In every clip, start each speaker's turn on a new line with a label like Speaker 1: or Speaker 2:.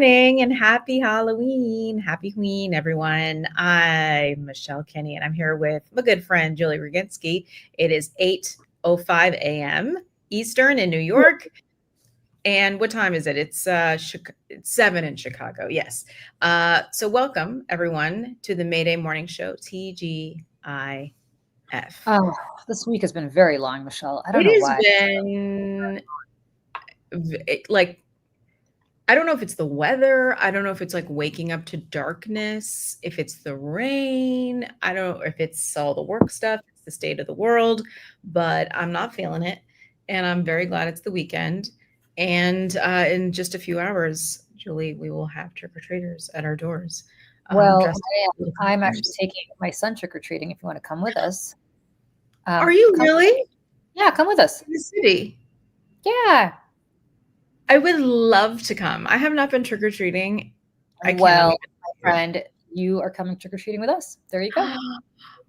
Speaker 1: morning and happy Halloween. Happy Queen, everyone. I'm Michelle Kinney and I'm here with my good friend, Julie Roginsky. It is 8:05 a.m. Eastern in New York. And what time is it? It's 7 in Chicago. Yes. So welcome, everyone, to the Mayday Morning Show, TGIF.
Speaker 2: Oh, this week has been very long, Michelle. I don't know why.
Speaker 1: It has been like, I don't know if it's the weather. I don't know if it's like waking up to darkness, if it's the rain. I don't know if it's all the work stuff, it's the state of the world, but I'm not feeling it. And I'm very glad it's the weekend. And in just a few hours, Julie, we will have trick-or-treaters at our doors.
Speaker 2: Well, I'm actually taking my son trick-or-treating if you want to come with us.
Speaker 1: Are you really?
Speaker 2: Yeah, come with us.
Speaker 1: In the city?
Speaker 2: Yeah.
Speaker 1: I would love to come. I have not been trick-or-treating.
Speaker 2: Well, my friend, you are coming trick-or-treating with us. There you go.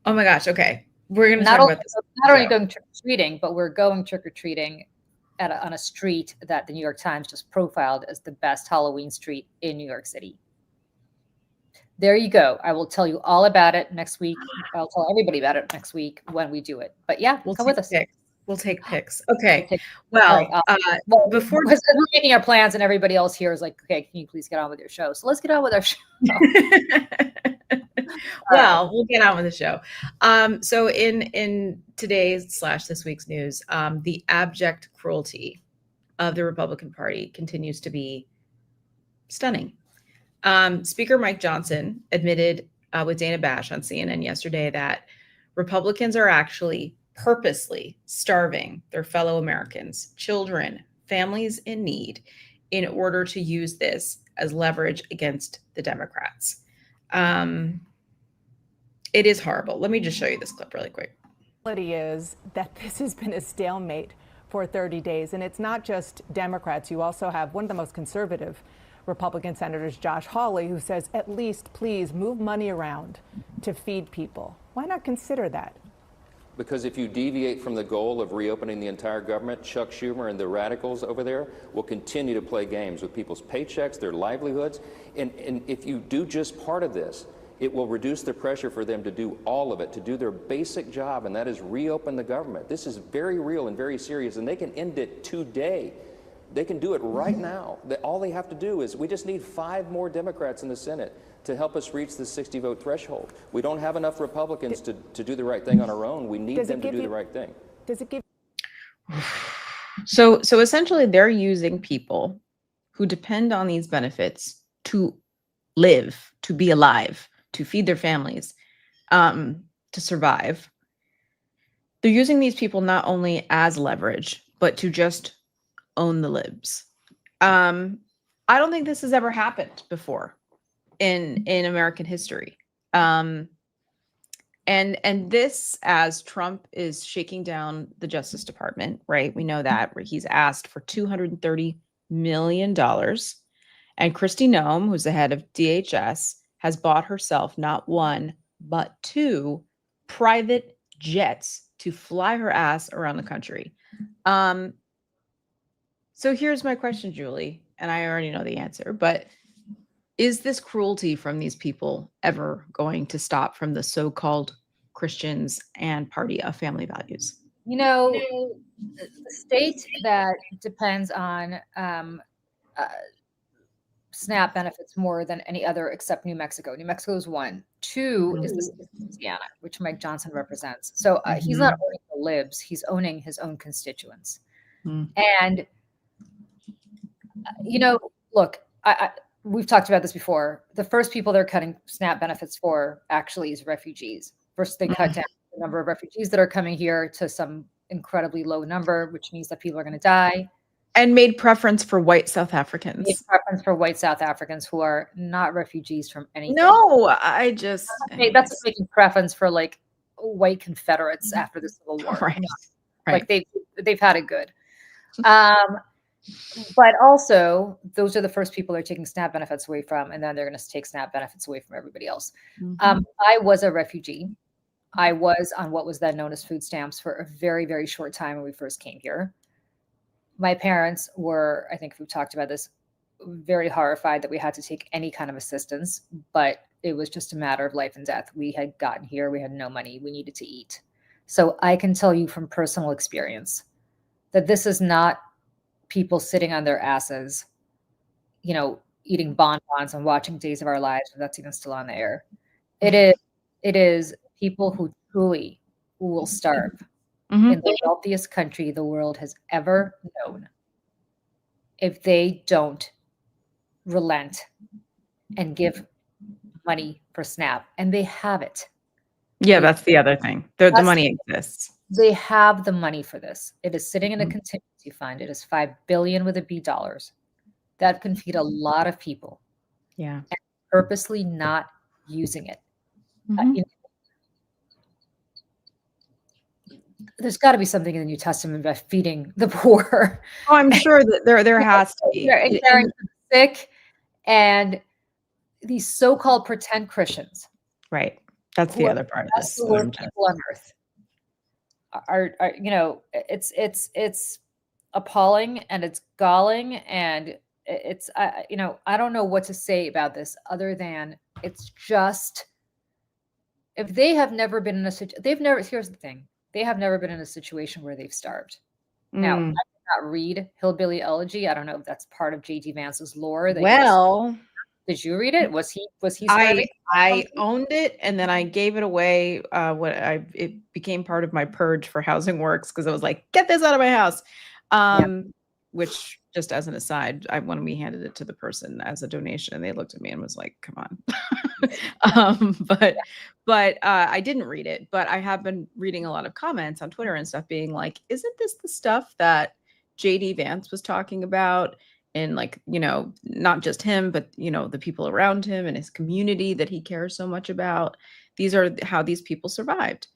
Speaker 1: Oh my gosh. Okay. We're going to talk about this.
Speaker 2: Not only going trick-or-treating, but we're going trick-or-treating on a street that the New York Times just profiled as the best Halloween street in New York City. There you go. I will tell you all about it next week. I'll tell everybody about it next week when we do it. But yeah, come with us.
Speaker 1: We'll take pics. Okay. Well,
Speaker 2: before we're making our plans and everybody else here is like, okay, can you please get on with your show? So let's get on with our show.
Speaker 1: Well, we'll get on with the show. So in today's / this week's news, the abject cruelty of the Republican Party continues to be stunning. Speaker Mike Johnson admitted with Dana Bash on CNN yesterday that Republicans are actually purposely starving their fellow Americans, children, families in need, in order to use this as leverage against the Democrats. It is horrible. Let me just show you this clip really quick.
Speaker 3: The reality is that this has been a stalemate for 30 days, and it's not just Democrats. You also have one of the most conservative Republican senators, Josh Hawley, who says, at least please move money around to feed people. Why not consider that?
Speaker 4: Because if you deviate from the goal of reopening the entire government, Chuck Schumer and the radicals over there will continue to play games with people's paychecks, their livelihoods. And if you do just part of this, it will reduce the pressure for them to do all of it, to do their basic job, and that is reopen the government. This is very real and very serious, and they can end it today. They can do it right now. All they have to do is, we just need 5 more Democrats in the Senate to help us reach the 60-vote threshold. We don't have enough Republicans to do the right thing on our own. We need them to do the right thing.
Speaker 3: Does it give?
Speaker 1: So essentially, they're using people who depend on these benefits to live, to be alive, to feed their families, to survive. They're using these people not only as leverage, but to just own the libs. I don't think this has ever happened before in American history. And this, as Trump is shaking down the Justice Department, right? We know that he's asked for $230 million. And Kristi Noem, who's the head of DHS, has bought herself not 1, but 2 private jets to fly her ass around the country. So here's my question, Julie, and I already know the answer, but is this cruelty from these people ever going to stop from the so-called Christians and party of family values?
Speaker 2: You know, the state that depends on SNAP benefits more than any other except New Mexico. New Mexico is 1. 2 is the state of Louisiana, which Mike Johnson represents. So he's not owning the libs, he's owning his own constituents. And, you know, look, we've talked about this before. The first people they're cutting SNAP benefits for actually is refugees. First, they cut down the number of refugees that are coming here to some incredibly low number, which means that people are going to die.
Speaker 1: And made preference for white South Africans.
Speaker 2: Made preference for white South Africans who are not refugees from anything.
Speaker 1: No,
Speaker 2: that's making preference for like white Confederates after the Civil War.
Speaker 1: Right.
Speaker 2: Like they've had it good. But also, those are the first people they're taking SNAP benefits away from, and then they're going to take SNAP benefits away from everybody else. I was a refugee. I was on what was then known as food stamps for a very, very short time when we first came here. My parents were, I think we've talked about this, very horrified that we had to take any kind of assistance, but it was just a matter of life and death. We had gotten here, we had no money, we needed to eat. So I can tell you from personal experience that this is not people sitting on their asses, eating bonbons and watching Days of Our Lives, if that's even still on the air. It is people who truly will starve in the wealthiest country the world has ever known if they don't relent and give money for SNAP. And they have it.
Speaker 1: Yeah, that's the other thing. The money exists.
Speaker 2: They have the money for this. It is sitting in a contingency fund. It is $5 billion with a B dollars. That can feed a lot of people.
Speaker 1: Yeah.
Speaker 2: And purposely not using it. There's got to be something in the New Testament about feeding the poor.
Speaker 1: Oh, I'm sure that there has to be.
Speaker 2: And caring for the sick and these so-called pretend Christians.
Speaker 1: Right. That's the other part of this.
Speaker 2: The worst people on earth are it's appalling and it's galling, and it's I don't know what to say about this other than it's just, if they have never been in a here's the thing, they have never been in a situation where they've starved. Now, I did not read Hillbilly Elegy. I don't know if that's part of J.D. Vance's lore. Did you read it? Was he starving?
Speaker 1: I owned it, and then I gave it away. It became part of my purge for Housing Works, because I was like, get this out of my house. Which, just as an aside, when we handed it to the person as a donation, and they looked at me and was like, come on. But I didn't read it, but I have been reading a lot of comments on Twitter and stuff being like, isn't this the stuff that J.D. Vance was talking about? And not just him, but, the people around him and his community that he cares so much about. These are how these people survived.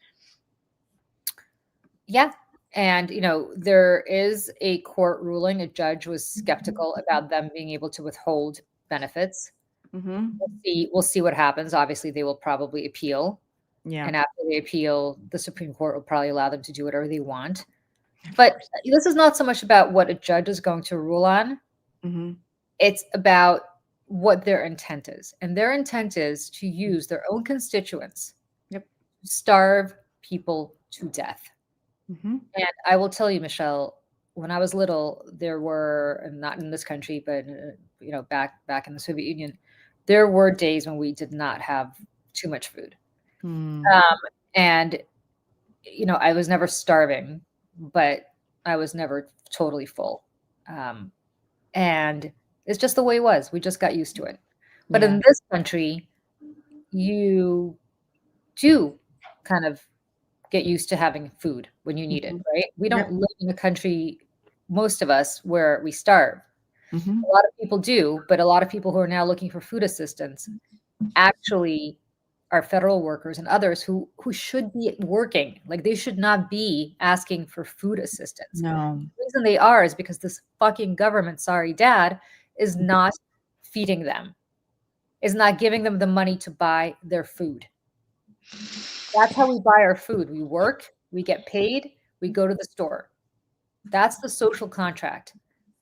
Speaker 2: Yeah. And, there is a court ruling. A judge was skeptical about them being able to withhold benefits. We'll see what happens. Obviously, they will probably appeal. Yeah. And after they appeal, the Supreme Court will probably allow them to do whatever they want. But this is not so much about what a judge is going to rule on. It's about what their intent is. And their intent is to use their own constituents to starve people to death. And I will tell you, Michelle, when I was little, there were, and not in this country, but back in the Soviet Union, there were days when we did not have too much food. And I was never starving, but I was never totally full. And it's just the way it was. We just got used to it. But in this country, you do kind of get used to having food when you need it, right? We don't live in a country, most of us, where we starve. A lot of people do, but a lot of people who are now looking for food assistance actually are federal workers and others who should be working. Like, they should not be asking for food assistance.
Speaker 1: No.
Speaker 2: The reason they are is because this fucking government, sorry, Dad, is not feeding them, is not giving them the money to buy their food. That's how we buy our food. We work, we get paid, we go to the store. That's the social contract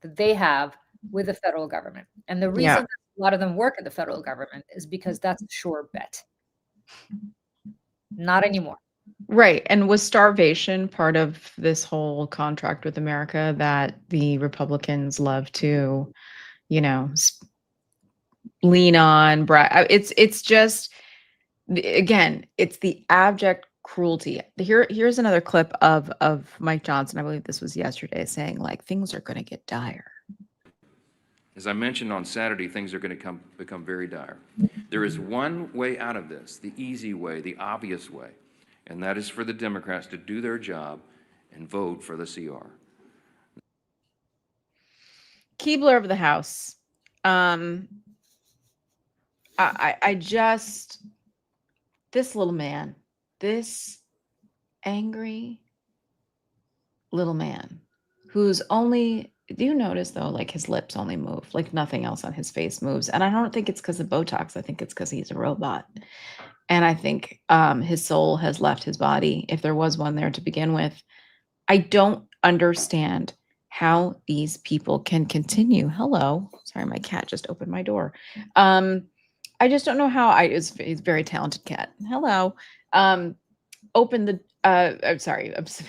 Speaker 2: that they have with the federal government. And the reason that a lot of them work at the federal government is because that's a sure bet. Not anymore.
Speaker 1: Right. And was starvation part of this whole contract with America that the Republicans love to, lean on? It's just, again, it's the abject cruelty. Here's another clip of Mike Johnson. I believe this was yesterday, saying like, things are going to get dire.
Speaker 4: As I mentioned on Saturday, things are going to become very dire. There is one way out of this, the easy way, the obvious way, and that is for the Democrats to do their job and vote for the CR.
Speaker 1: Keebler of the House. I just, this little man, this angry little man who's only, do you notice though, like his lips only move, like nothing else on his face moves? And I don't think it's because of Botox. I think it's because he's a robot. And I think his soul has left his body, if there was one there to begin with. I don't understand how these people can continue. Hello. Sorry, my cat just opened my door. I just don't know how he's a very talented cat. Hello. Open the I'm sorry. I don't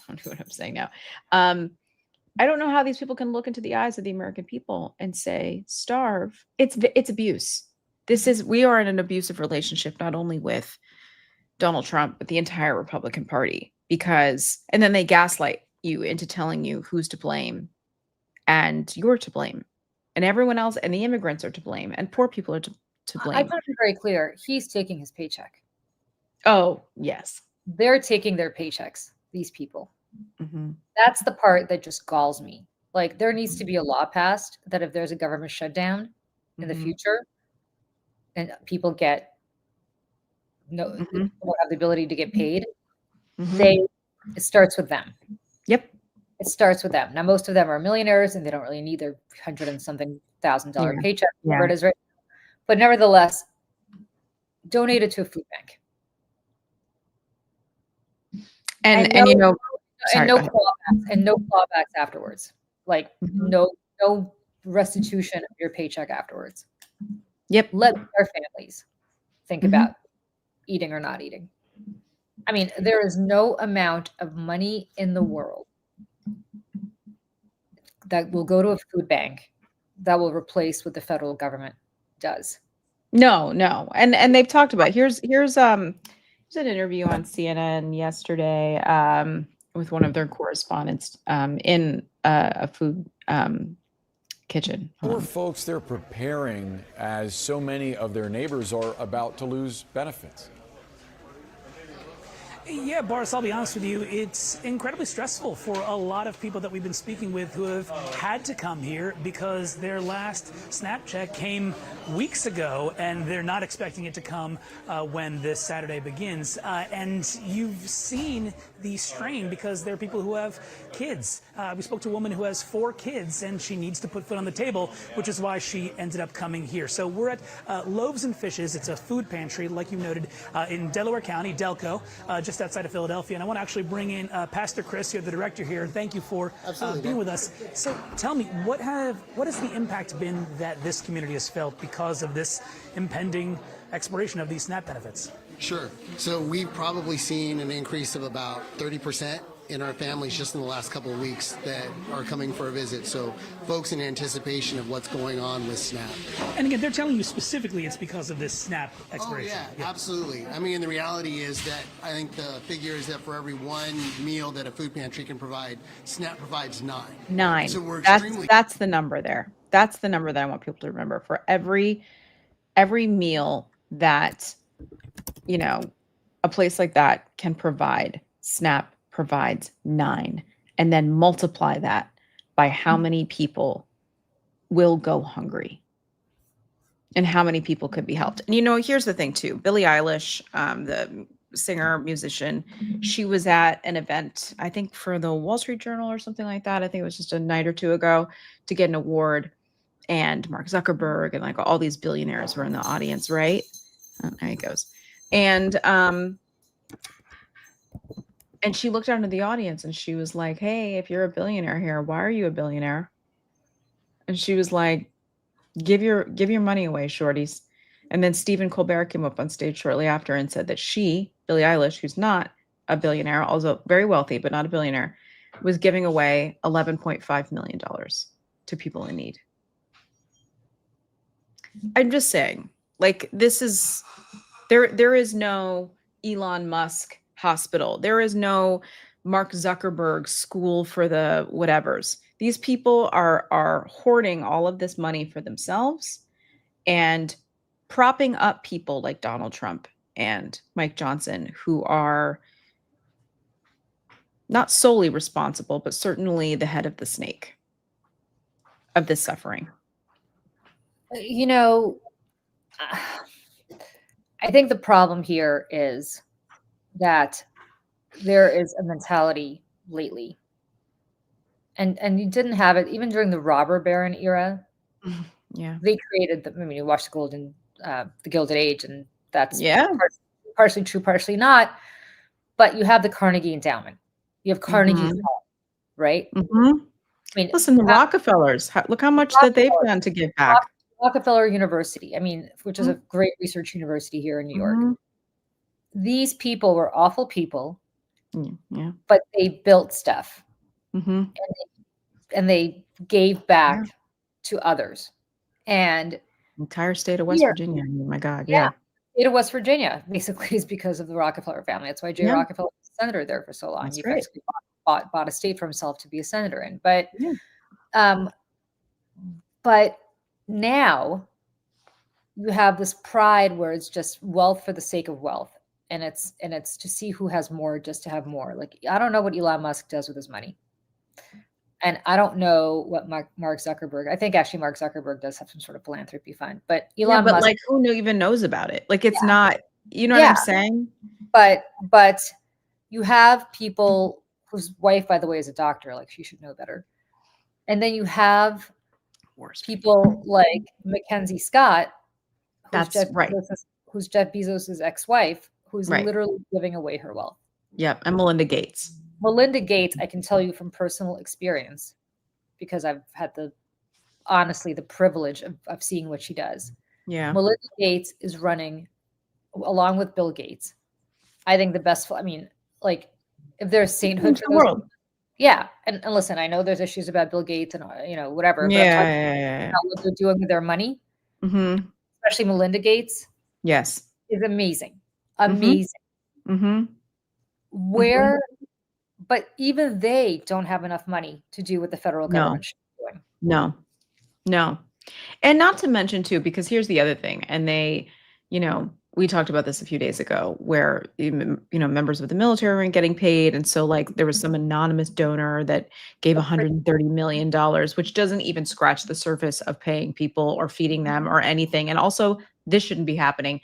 Speaker 1: know what I'm saying now. I don't know how these people can look into the eyes of the American people and say, starve. It's abuse. We are in an abusive relationship, not only with Donald Trump, but the entire Republican Party, and then they gaslight you into telling you who's to blame, and you're to blame, and everyone else, and the immigrants are to blame, and poor people are to blame.
Speaker 2: I want to be very clear. He's taking his paycheck.
Speaker 1: Oh, yes.
Speaker 2: They're taking their paychecks, these people.
Speaker 1: Mm-hmm.
Speaker 2: That's the part that just galls me. Like, there needs to be a law passed that if there's a government shutdown in the future and people get won't have the ability to get paid, it starts with them.
Speaker 1: Yep.
Speaker 2: It starts with them. Now, most of them are millionaires and they don't really need their $100 and something thousand paycheck, whatever it is, right? But nevertheless, donate it to a food bank.
Speaker 1: And
Speaker 2: no clawbacks afterwards. Like no restitution of your paycheck afterwards.
Speaker 1: Yep.
Speaker 2: Let our families think about eating or not eating. I mean, there is no amount of money in the world that will go to a food bank that will replace what the federal government does.
Speaker 1: No. And they've talked about here's an interview on CNN yesterday with one of their correspondents in a food kitchen.
Speaker 5: Poor folks, they're preparing as so many of their neighbors are about to lose benefits.
Speaker 6: Yeah, Boris, I'll be honest with you. It's incredibly stressful for a lot of people that we've been speaking with who have had to come here because their last SNAP check came weeks ago and they're not expecting it to come when this Saturday begins. And you've seen the strain because there are people who have kids. We spoke to a woman who has 4 kids and she needs to put food on the table, which is why she ended up coming here. So we're at Loaves and Fishes. It's a food pantry, like you noted, in Delaware County, Delco, just outside of Philadelphia. And I want to actually bring in Pastor Chris, you're the director here. Thank you for being with us. So tell me, what has the impact been that this community has felt because of this impending expiration of these SNAP benefits?
Speaker 7: Sure. So we've probably seen an increase of about 30% in our families just in the last couple of weeks that are coming for a visit. So folks in anticipation of what's going on with SNAP.
Speaker 6: And again, they're telling you specifically it's because of this SNAP expiration.
Speaker 7: Oh, yeah, absolutely. I mean, the reality is that I think the figure is that for every one meal that a food pantry can provide, SNAP provides 9.
Speaker 1: 9.
Speaker 7: So we're
Speaker 1: that's the number there. That's the number that I want people to remember. For every meal that, a place like that can provide, SNAP provides 9, and then multiply that by how many people will go hungry and how many people could be helped. And here's the thing too, Billie Eilish, the singer, musician, she was at an event, I think for the Wall Street Journal or something like that. I think it was just a night or two ago, to get an award. And Mark Zuckerberg and like all these billionaires were in the audience, right? Oh, there he goes. And she looked out into the audience and she was like, hey, if you're a billionaire here, why are you a billionaire? And she was like, give your money away, shorties. And then Stephen Colbert came up on stage shortly after and said that she, Billie Eilish, who's not a billionaire, also very wealthy, but not a billionaire, was giving away $11.5 million to people in need. I'm just saying, like, this is, there is no Elon Musk hospital. There is no Mark Zuckerberg school for the whatevers. These people are hoarding all of this money for themselves and propping up people like Donald Trump and Mike Johnson, who are not solely responsible, but certainly the head of the snake of this suffering.
Speaker 2: I think the problem here is that there is a mentality lately, and you didn't have it even during the robber baron era.
Speaker 1: Yeah,
Speaker 2: they created you watch the Gilded Age, and that's partially true, partially not. But you have the Carnegie Endowment, you have Carnegie Hall, right? I mean,
Speaker 1: Listen, the Rockefellers, look how much that they've done to give back.
Speaker 2: Rockefeller University, I mean, which is a
Speaker 1: Mhm.
Speaker 2: great research university here in New York.
Speaker 1: Mhm.
Speaker 2: These people were awful people,
Speaker 1: Yeah.
Speaker 2: but they built stuff
Speaker 1: Mhm.
Speaker 2: and they gave back
Speaker 1: Yeah.
Speaker 2: to others. And
Speaker 1: Entire state of West
Speaker 2: here,
Speaker 1: Virginia. I mean, my God,
Speaker 2: yeah,
Speaker 1: yeah.
Speaker 2: state of West Virginia basically is because of the Rockefeller family. That's why Jay
Speaker 1: Yeah,
Speaker 2: Rockefeller was a senator there for so long.
Speaker 1: that's
Speaker 2: He
Speaker 1: right.
Speaker 2: basically bought a state for himself to be a senator in. But
Speaker 1: Yeah.
Speaker 2: um, but now you have this pride where it's just wealth for the sake of wealth. And it's to see who has more just to have more. Like, I don't know what Elon Musk does with his money. And I don't know what Mark Zuckerberg, I think actually Mark Zuckerberg does have some sort of philanthropy fund, but
Speaker 1: Yeah,
Speaker 2: Elon
Speaker 1: but
Speaker 2: Musk,
Speaker 1: like even knows about it? Like it's
Speaker 2: yeah,
Speaker 1: not, you know what
Speaker 2: yeah,
Speaker 1: I'm saying?
Speaker 2: but you have people whose wife, by the way, is a doctor, like she should know better. And then you have
Speaker 1: Worst
Speaker 2: people like Mackenzie Scott,
Speaker 1: That's right.
Speaker 2: Who's Jeff Bezos's ex-wife, who's
Speaker 1: Right.
Speaker 2: literally giving away her wealth.
Speaker 1: Yep. And Melinda Gates.
Speaker 2: Melinda Gates, I can tell you from personal experience, because I've had honestly the privilege of seeing what she does.
Speaker 1: Yeah.
Speaker 2: Melinda Gates is running along with Bill Gates. I think the best, I mean, like if there's sainthood for
Speaker 1: The
Speaker 2: those,
Speaker 1: world.
Speaker 2: yeah. And listen, I know there's issues about Bill Gates and whatever, but I'm talking
Speaker 1: Yeah.
Speaker 2: about what they're doing with their money,
Speaker 1: Mm-hmm.
Speaker 2: especially Melinda Gates,
Speaker 1: Yes.
Speaker 2: is amazing.
Speaker 1: Mm-hmm.
Speaker 2: Amazing.
Speaker 1: Mm-hmm.
Speaker 2: Where, but even they don't have enough money to do what the federal government should be doing.
Speaker 1: No. And not to mention too, because here's the other thing, and we talked about this a few days ago where, members of the military weren't getting paid. And so like there was some anonymous donor that gave $130 million, which doesn't even scratch the surface of paying people or feeding them or anything. And also this shouldn't be happening.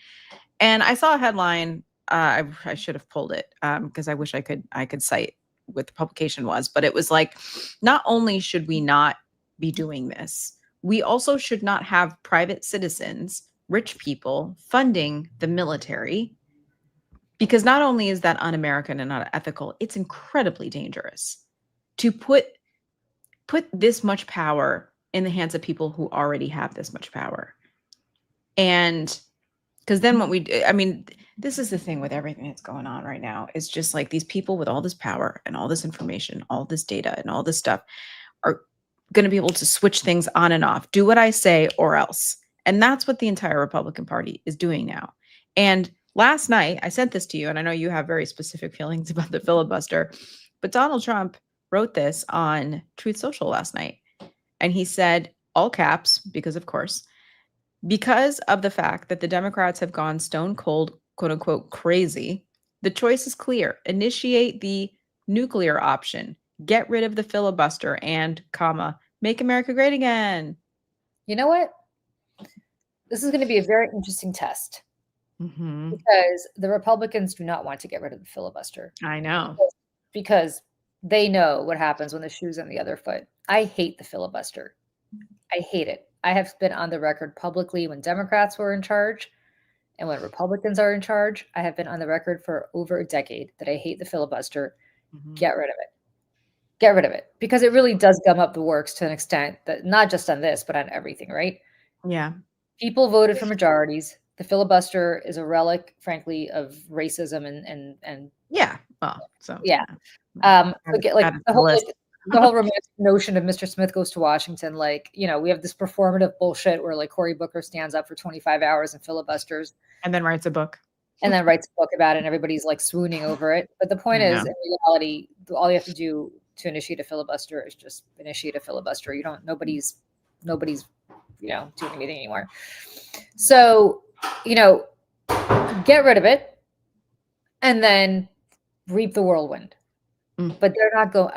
Speaker 1: And I saw a headline, I should have pulled it because I wish I could cite what the publication was, but it was like, not only should we not be doing this, we also should not have private citizens, rich people funding the military, because not only is that un-American and not ethical, it's incredibly dangerous to put this much power in the hands of people who already have this much power. And because then this is the thing with everything that's going on right now. It's just like these people with all this power and all this information, all this data and all this stuff are going to be able to switch things on and off, do what I say or else. And that's what the entire Republican Party is doing now. And last night, I sent this to you, and I know you have very specific feelings about the filibuster, but Donald Trump wrote this on Truth Social last night. And he said, all caps, because of course, because of the fact that the Democrats have gone stone cold, quote unquote, crazy, the choice is clear. Initiate the nuclear option, get rid of the filibuster, and, make America great again.
Speaker 2: You know what? This is going to be a very interesting test because the Republicans do not want to get rid of the filibuster.
Speaker 1: I know.
Speaker 2: Because they know what happens when the shoe's on the other foot. I hate the filibuster. I hate it. I have been on the record publicly when Democrats were in charge and when Republicans are in charge. I have been on the record for over a decade that I hate the filibuster. Get rid of it. Get rid of it. Because it really does gum up the works to an extent that not just on this, but on everything, right?
Speaker 1: Yeah.
Speaker 2: People voted for majorities. The filibuster is a relic, frankly, of racism and
Speaker 1: yeah. Well, so
Speaker 2: yeah. The whole romantic notion of Mr. Smith goes to Washington, like, we have this performative bullshit where like Cory Booker stands up for 25 hours and filibusters
Speaker 1: and then writes a book
Speaker 2: about it and everybody's like swooning over it. But the point is, in reality, all you have to do to initiate a filibuster is just initiate a filibuster. Nobody's doing anything anymore. So, get rid of it and then reap the whirlwind. But they're not going,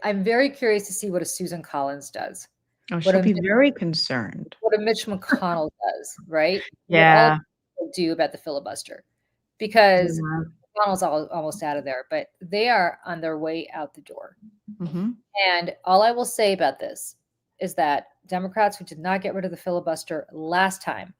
Speaker 2: I'm very curious to see what a Susan Collins does.
Speaker 1: Oh, she'll be very concerned.
Speaker 2: What a Mitch McConnell does, right?
Speaker 1: Yeah.
Speaker 2: What all do about the filibuster. Because McConnell's almost out of there, but they are on their way out the door. And all I will say about this is that Democrats who did not get rid of the filibuster last time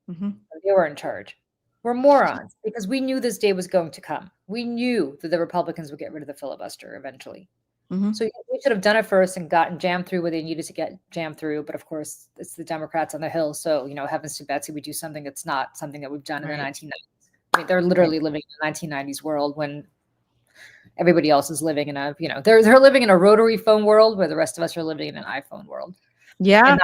Speaker 2: when they were in charge were morons, because we knew this day was going to come. We knew that the Republicans would get rid of the filibuster eventually. So we should have done it first and gotten jammed through where they needed to get jammed through. But of course, it's the Democrats on the Hill. So, heavens to Betsy, we do something that's not something that we've done in the 1990s. I mean, they're literally living in the 1990s world when everybody else is living in a, they're living in a rotary phone world where the rest of us are living in an iPhone world.
Speaker 1: Yeah,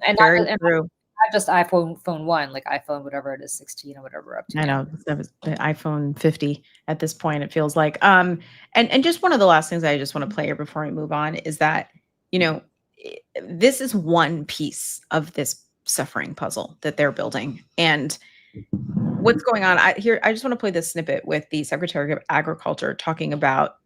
Speaker 2: and
Speaker 1: very true.
Speaker 2: Not just phone 1, like iPhone, whatever it is, 16 or whatever up to.
Speaker 1: I know that was the iPhone 50 at this point, it feels like. And just one of the last things I just want to play here before we move on is that, this is one piece of this suffering puzzle that they're building. And what's going on I just want to play this snippet with the Secretary of Agriculture talking about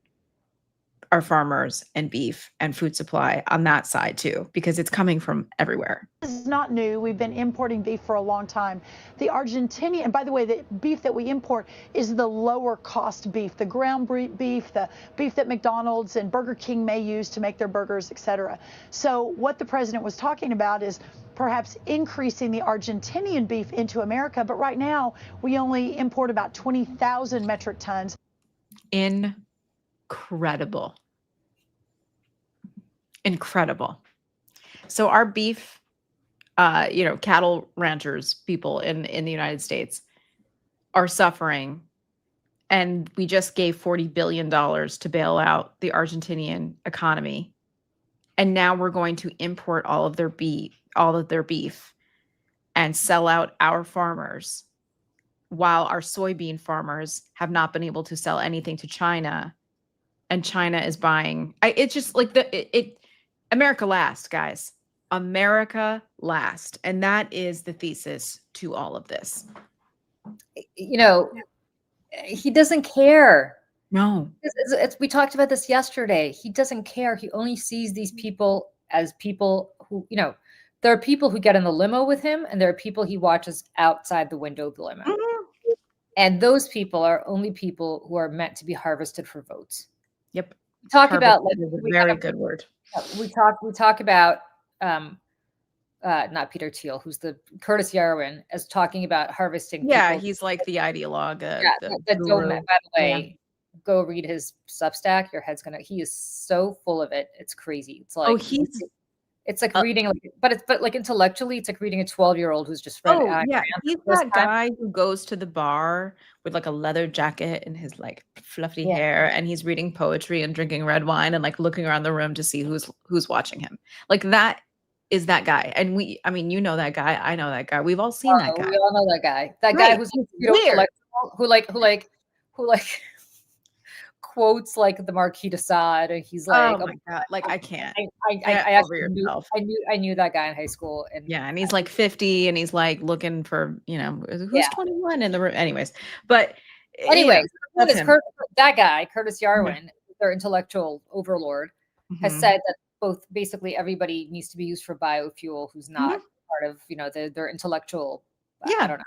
Speaker 1: our farmers and beef and food supply on that side too, because it's coming from everywhere.
Speaker 8: This is not new. We've been importing beef for a long time. The Argentinian, and by the way, the beef that we import is the lower cost beef, the ground beef, the beef that McDonald's and Burger King may use to make their burgers, etc. So what the president was talking about is perhaps increasing the Argentinian beef into America. But right now, we only import about 20,000 metric tons.
Speaker 1: Incredible. So our beef, cattle ranchers, people in the United States are suffering. And we just gave $40 billion to bail out the Argentinian economy. And now we're going to import all of their beef and sell out our farmers, while our soybean farmers have not been able to sell anything to China. And China is buying. It's just like America last, guys. America last. And that is the thesis to all of this.
Speaker 2: He doesn't care.
Speaker 1: No.
Speaker 2: We talked about this yesterday. He doesn't care. He only sees these people as people who, there are people who get in the limo with him, and there are people he watches outside the window of the limo. Mm-hmm. And those people are only people who are meant to be harvested for votes.
Speaker 1: Yep.
Speaker 2: We talk about
Speaker 1: very good word.
Speaker 2: We talk about not Peter Thiel, who's the Curtis Yarwin, as talking about harvesting.
Speaker 1: Yeah, he's like the ideologue.
Speaker 2: By the way, go read his Substack. Your head's he is so full of it. It's crazy. It's like it's like reading, but intellectually, it's like reading a 12-year-old who's just read.
Speaker 1: He's that guy who goes to the bar with like a leather jacket and his like fluffy hair, and he's reading poetry and drinking red wine and like looking around the room to see who's watching him. Like that is that guy. And you know that guy. I know that guy. We've all seen that guy.
Speaker 2: We all know that guy. That guy who's weird. Who quotes like the Marquis de Sade, and he's like,
Speaker 1: "Oh my god!" Like I can't.
Speaker 2: I knew that guy in high school,
Speaker 1: and he's like 50, and he's like looking for who's 21 in the room. Anyways, that
Speaker 2: guy Curtis Yarwin, their intellectual overlord, has said that both basically everybody needs to be used for biofuel who's not part of their intellectual. I don't know.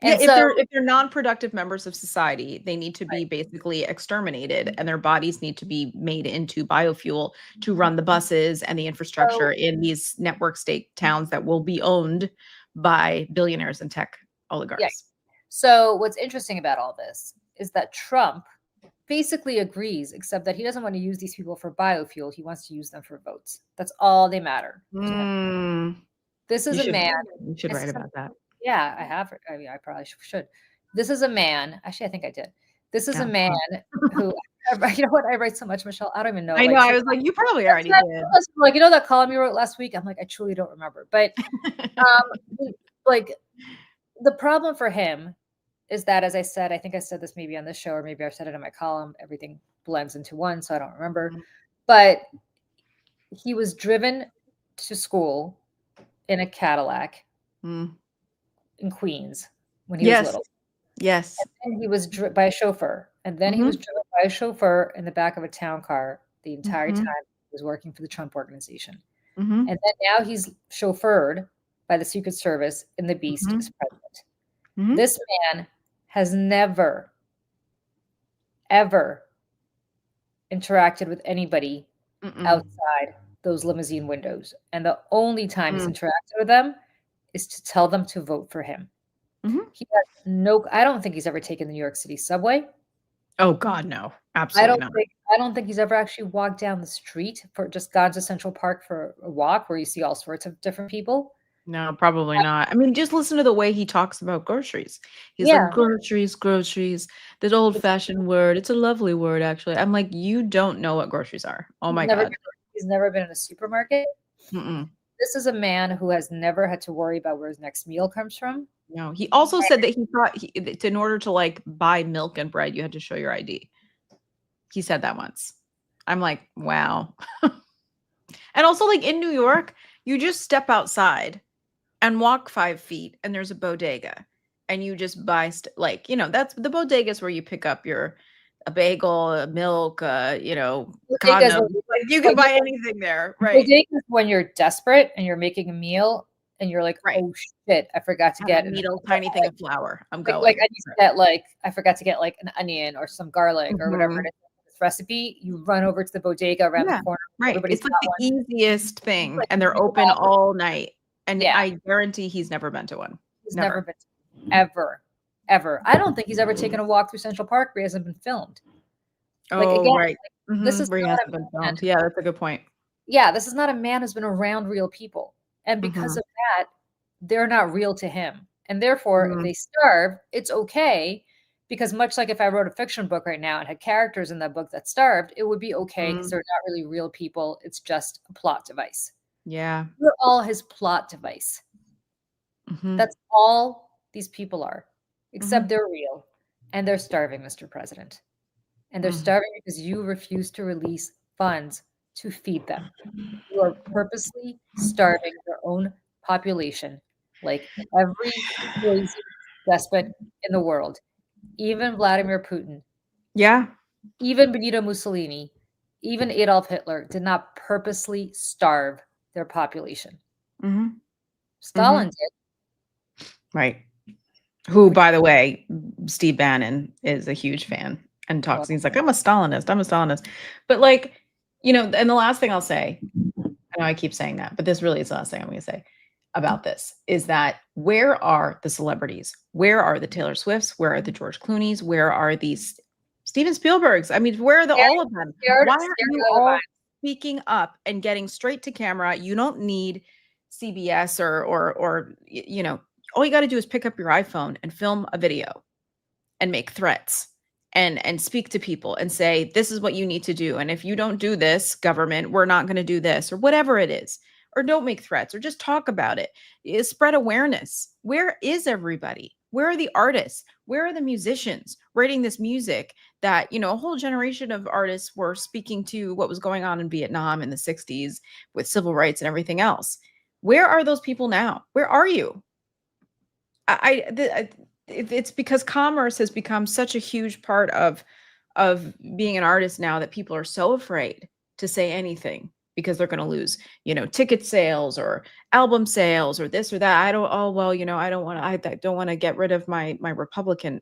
Speaker 2: And
Speaker 1: if they're non-productive members of society, they need to be basically exterminated, and their bodies need to be made into biofuel to run the buses and the infrastructure in these network state towns that will be owned by billionaires and tech oligarchs.
Speaker 2: Yeah. So what's interesting about all this is that Trump basically agrees, except that he doesn't want to use these people for biofuel. He wants to use them for votes. That's all they matter. This is a man.
Speaker 1: You should write about that.
Speaker 2: Yeah, I have. I mean, I probably should. This is a man. Actually, I think I did. This is a man who, you know what? I write so much, Michelle. I don't even know.
Speaker 1: I know. I was like, you probably already did.
Speaker 2: Like, that column you wrote last week? I'm like, I truly don't remember. But the problem for him is that, as I said, I think I said this maybe on this show, or maybe I said it in my column, everything blends into one, so I don't remember. But he was driven to school in a Cadillac. In Queens when he was little.
Speaker 1: Yes.
Speaker 2: And then he was by a chauffeur. And then he was driven by a chauffeur in the back of a town car the entire time he was working for the Trump organization. And then now he's chauffeured by the Secret Service in the beast as president. This man has never, ever interacted with anybody outside those limousine windows. And the only time he's interacted with them is to tell them to vote for him. He has I don't think he's ever taken the New York City subway.
Speaker 1: Oh God, no,
Speaker 2: I
Speaker 1: absolutely
Speaker 2: don't
Speaker 1: not.
Speaker 2: think I don't think he's ever actually walked down the street for just gone to Central Park for a walk where you see all sorts of different people.
Speaker 1: No, probably not. I mean, just listen to the way he talks about groceries. He's like,
Speaker 2: Yeah.
Speaker 1: groceries, groceries, that old-fashioned word. It's a lovely word, actually. I'm like, you don't know what groceries are. Oh
Speaker 2: He's
Speaker 1: my
Speaker 2: never
Speaker 1: God.
Speaker 2: been he's never been in a supermarket.
Speaker 1: Mm-mm.
Speaker 2: This is a man who has never had to worry about where his next meal comes from.
Speaker 1: No. He also said that he thought that in order to like buy milk and bread, you had to show your ID. He said that once. I'm like, wow. And also, like in New York, you just step outside and walk 5 feet and there's a bodega and you just buy like, that's the bodegas where you pick up a bagel, a milk,
Speaker 2: Bodegas
Speaker 1: condoms.
Speaker 2: are
Speaker 1: Like you can
Speaker 2: like,
Speaker 1: buy anything there, right?
Speaker 2: bodegas when you're desperate and you're making a meal and you're like,
Speaker 1: Right.
Speaker 2: "Oh shit, I forgot to
Speaker 1: I
Speaker 2: get
Speaker 1: have a needle, tiny thing of flour. I'm
Speaker 2: like
Speaker 1: going.
Speaker 2: I need to get like I forgot to get like an onion or some garlic or whatever
Speaker 1: Mhm.
Speaker 2: it is for this recipe." You run over to the bodega around the
Speaker 1: Yeah,
Speaker 2: corner.
Speaker 1: right.
Speaker 2: Everybody's
Speaker 1: It's like
Speaker 2: got
Speaker 1: the
Speaker 2: one.
Speaker 1: easiest thing
Speaker 2: Like,
Speaker 1: and they're
Speaker 2: you
Speaker 1: open
Speaker 2: grab it.
Speaker 1: all night. And
Speaker 2: Yeah,
Speaker 1: I guarantee he's never been to one.
Speaker 2: he's never
Speaker 1: Never.
Speaker 2: been ever, ever. I don't think he's ever taken a walk through Central Park where he hasn't been filmed. Like
Speaker 1: Oh,
Speaker 2: again,
Speaker 1: right.
Speaker 2: this is
Speaker 1: Where he
Speaker 2: not
Speaker 1: hasn't
Speaker 2: a
Speaker 1: been
Speaker 2: man.
Speaker 1: filmed. Yeah, that's a good point.
Speaker 2: Yeah, this is not a man who's been around real people. And because
Speaker 1: Mhm.
Speaker 2: of that, they're not real to him. And therefore, if
Speaker 1: Mm,
Speaker 2: they starve, it's okay because much like if I wrote a fiction book right now and had characters in that book that starved, it would be okay because
Speaker 1: mm,
Speaker 2: they're not really real people. It's just a plot device.
Speaker 1: yeah.
Speaker 2: We're all his plot device.
Speaker 1: Mhm,
Speaker 2: That's all these people are, except
Speaker 1: mhm,
Speaker 2: they're real. And they're starving, Mr. President. And they're
Speaker 1: mm.
Speaker 2: starving because you refuse to release funds to feed them. You are purposely starving their own population, like every crazy despot in the world, even Vladimir Putin,
Speaker 1: Yeah.
Speaker 2: even Benito Mussolini, even Adolf Hitler did not purposely starve their population.
Speaker 1: Mhm,
Speaker 2: Stalin
Speaker 1: mhm.
Speaker 2: did.
Speaker 1: Right. Who,
Speaker 2: Which,
Speaker 1: by the way, Steve Bannon is a huge fan and
Speaker 2: well,
Speaker 1: talks. He's like, I'm a Stalinist. I'm a Stalinist. But like, and the last thing I'll say, I know I keep saying that, but this really is the last thing I'm going to say about this is that where are the celebrities? Where are the Taylor Swifts? Where are the George Clooney's? Where are these Steven Spielbergs? I mean, where are all of them?
Speaker 2: scared,
Speaker 1: Why aren't
Speaker 2: scared
Speaker 1: you
Speaker 2: out of the
Speaker 1: all
Speaker 2: mind.
Speaker 1: speaking up and getting straight to camera? You don't need CBS or all you got to do is pick up your iPhone and film a video and make threats and speak to people and say this is what you need to do, and if you don't do this, government, we're not going to do this, or whatever it is. Or don't make threats, or just talk about it. Spread awareness. Where is everybody? Where are the artists? Where are the musicians writing this music that a whole generation of artists were speaking to what was going on in Vietnam in the 60s with civil rights and everything else? Where are those people now? Where are you? It's because commerce has become such a huge part of being an artist now that people are so afraid to say anything because they're going to lose, ticket sales or album sales or this or that. I don't. Oh well, I don't want to get rid of my Republican.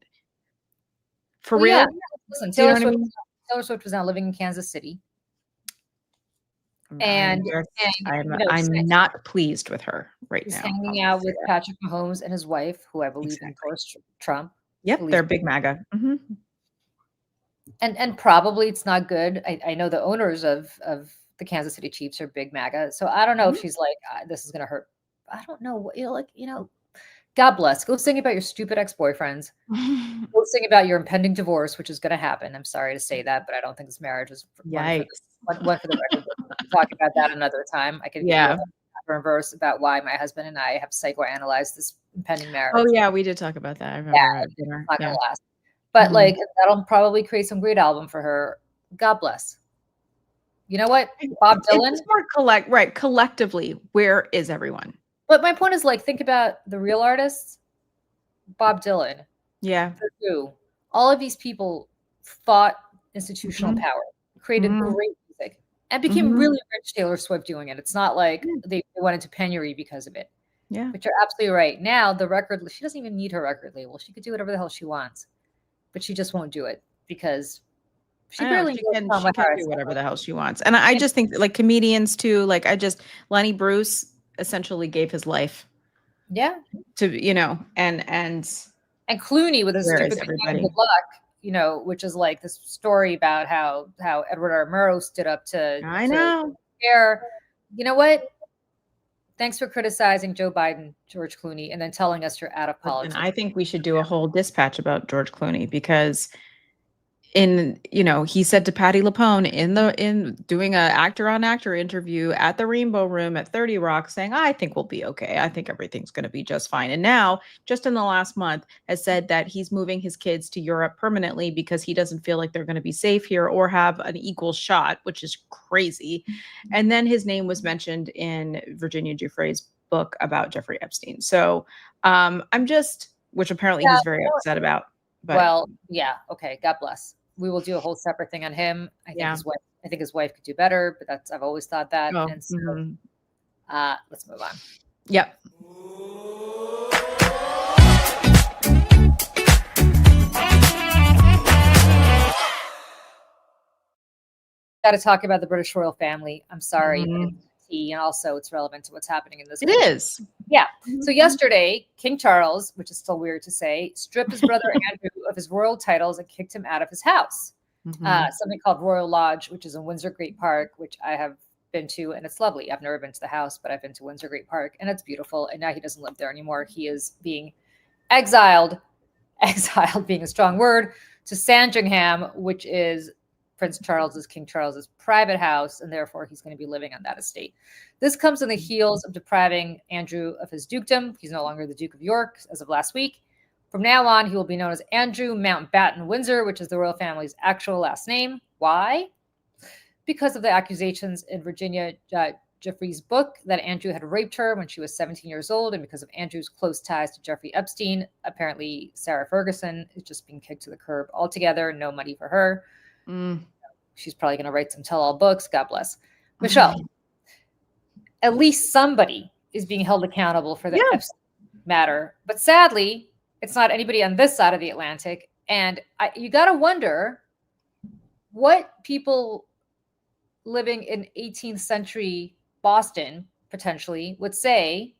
Speaker 1: For
Speaker 2: Well, yeah.
Speaker 1: real?
Speaker 2: Listen,
Speaker 1: Do you know what I mean?
Speaker 2: Taylor Swift was now living in Kansas City,
Speaker 1: I'm
Speaker 2: and
Speaker 1: just, I'm
Speaker 2: she's
Speaker 1: I'm not pleased with her right
Speaker 2: He's
Speaker 1: now. I'll
Speaker 2: hanging
Speaker 1: just
Speaker 2: out
Speaker 1: say
Speaker 2: with
Speaker 1: that.
Speaker 2: Patrick Mahomes and his wife, who I believe
Speaker 1: Exactly.
Speaker 2: endorsed Trump.
Speaker 1: Yep,
Speaker 2: Believes
Speaker 1: they're big MAGA.
Speaker 2: and probably it's not good. I know the owners of the Kansas City Chiefs are big MAGA, so I don't know if she's like this is going to hurt. I don't know. God bless. Go sing about your stupid ex-boyfriends. Go sing about your impending divorce, which is going to happen. I'm sorry to say that, but I don't think this marriage is
Speaker 1: Yikes.
Speaker 2: one for the record. We'll talk about that another time. I could give you
Speaker 1: Yeah.
Speaker 2: a verse about why my husband and I have psychoanalyzed this impending marriage.
Speaker 1: Oh yeah, we did talk about that. I remember at dinner.
Speaker 2: It's not
Speaker 1: Yeah.
Speaker 2: gonna last. But
Speaker 1: Mhm.
Speaker 2: like that'll probably create some great album for her. God bless. You know what? Bob Dylan.
Speaker 1: It's more collectively, where is everyone?
Speaker 2: But my point is like think about the real artists. Bob Dylan,
Speaker 1: Yeah.
Speaker 2: Purdue, all of these people fought institutional
Speaker 1: Mhm.
Speaker 2: power, created
Speaker 1: Mhm.
Speaker 2: great music, and became
Speaker 1: Mhm.
Speaker 2: really rich. Taylor Swift doing it. It's not like
Speaker 1: Yeah.
Speaker 2: they went into penury because of it.
Speaker 1: Yeah.
Speaker 2: But you're absolutely right. Now the record, she doesn't even need her record label. She could do whatever the hell she wants, but she just won't do it because she
Speaker 1: I know
Speaker 2: barely
Speaker 1: she
Speaker 2: knows
Speaker 1: can
Speaker 2: Tom
Speaker 1: she can
Speaker 2: Harris.
Speaker 1: do whatever the hell she wants. And I just think that, like comedians too, Lenny Bruce essentially gave his life
Speaker 2: Yeah.
Speaker 1: to, and
Speaker 2: And Clooney with his
Speaker 1: where is
Speaker 2: stupid big name,
Speaker 1: everybody?
Speaker 2: good luck. which is like this story about how Edward R. Murrow stood up to
Speaker 1: I know.
Speaker 2: care. You know what? Thanks for criticizing Joe Biden, George Clooney, and then telling us you're out of politics.
Speaker 1: And I think we should do a whole dispatch about George Clooney, because he said to Patty LuPone in doing a actor on actor interview at the Rainbow Room at 30 Rock, saying, I think we'll be okay. I think everything's going to be just fine. And now, just in the last month, has said that he's moving his kids to Europe permanently because he doesn't feel like they're going to be safe here or have an equal shot, which is crazy. And then his name was mentioned in Virginia Giuffre's book about Jeffrey Epstein. So which apparently he's very upset about. But,
Speaker 2: well, yeah. Okay. God bless. We will do a whole separate thing on him. I think his wife could do better, but I've always thought that.
Speaker 1: Oh,
Speaker 2: and so, let's move on.
Speaker 1: Yep.
Speaker 2: Got to talk about the British royal family. I'm sorry, but it's tea, and also it's relevant to what's happening in this.
Speaker 1: It is.
Speaker 2: Yeah. So yesterday, King Charles, which is still weird to say, stripped his brother Andrew of his royal titles and kicked him out of his house. Something called Royal Lodge, which is in Windsor Great Park, which I have been to, and it's lovely. I've never been to the house, but I've been to Windsor Great Park, and it's beautiful. And now he doesn't live there anymore. He is being exiled being a strong word, to Sandringham, which is King Charles's private house, and therefore he's going to be living on that estate. This comes in the heels of depriving Andrew of his dukedom. He's no longer the Duke of York as of last week. From now on, he will be known as Andrew Mountbatten Windsor, which is the royal family's actual last name. Why? Because of the accusations in Virginia Giuffre's book that Andrew had raped her when she was 17 years old, and because of Andrew's close ties to Jeffrey Epstein, apparently Sarah Ferguson is just being kicked to the curb altogether. No money for her. She's probably going to write some tell-all books. God bless. Michelle, at least somebody is being held accountable for the Epstein matter. But sadly, it's not anybody on this side of the Atlantic. And you got to wonder what people living in 18th century Boston potentially would say,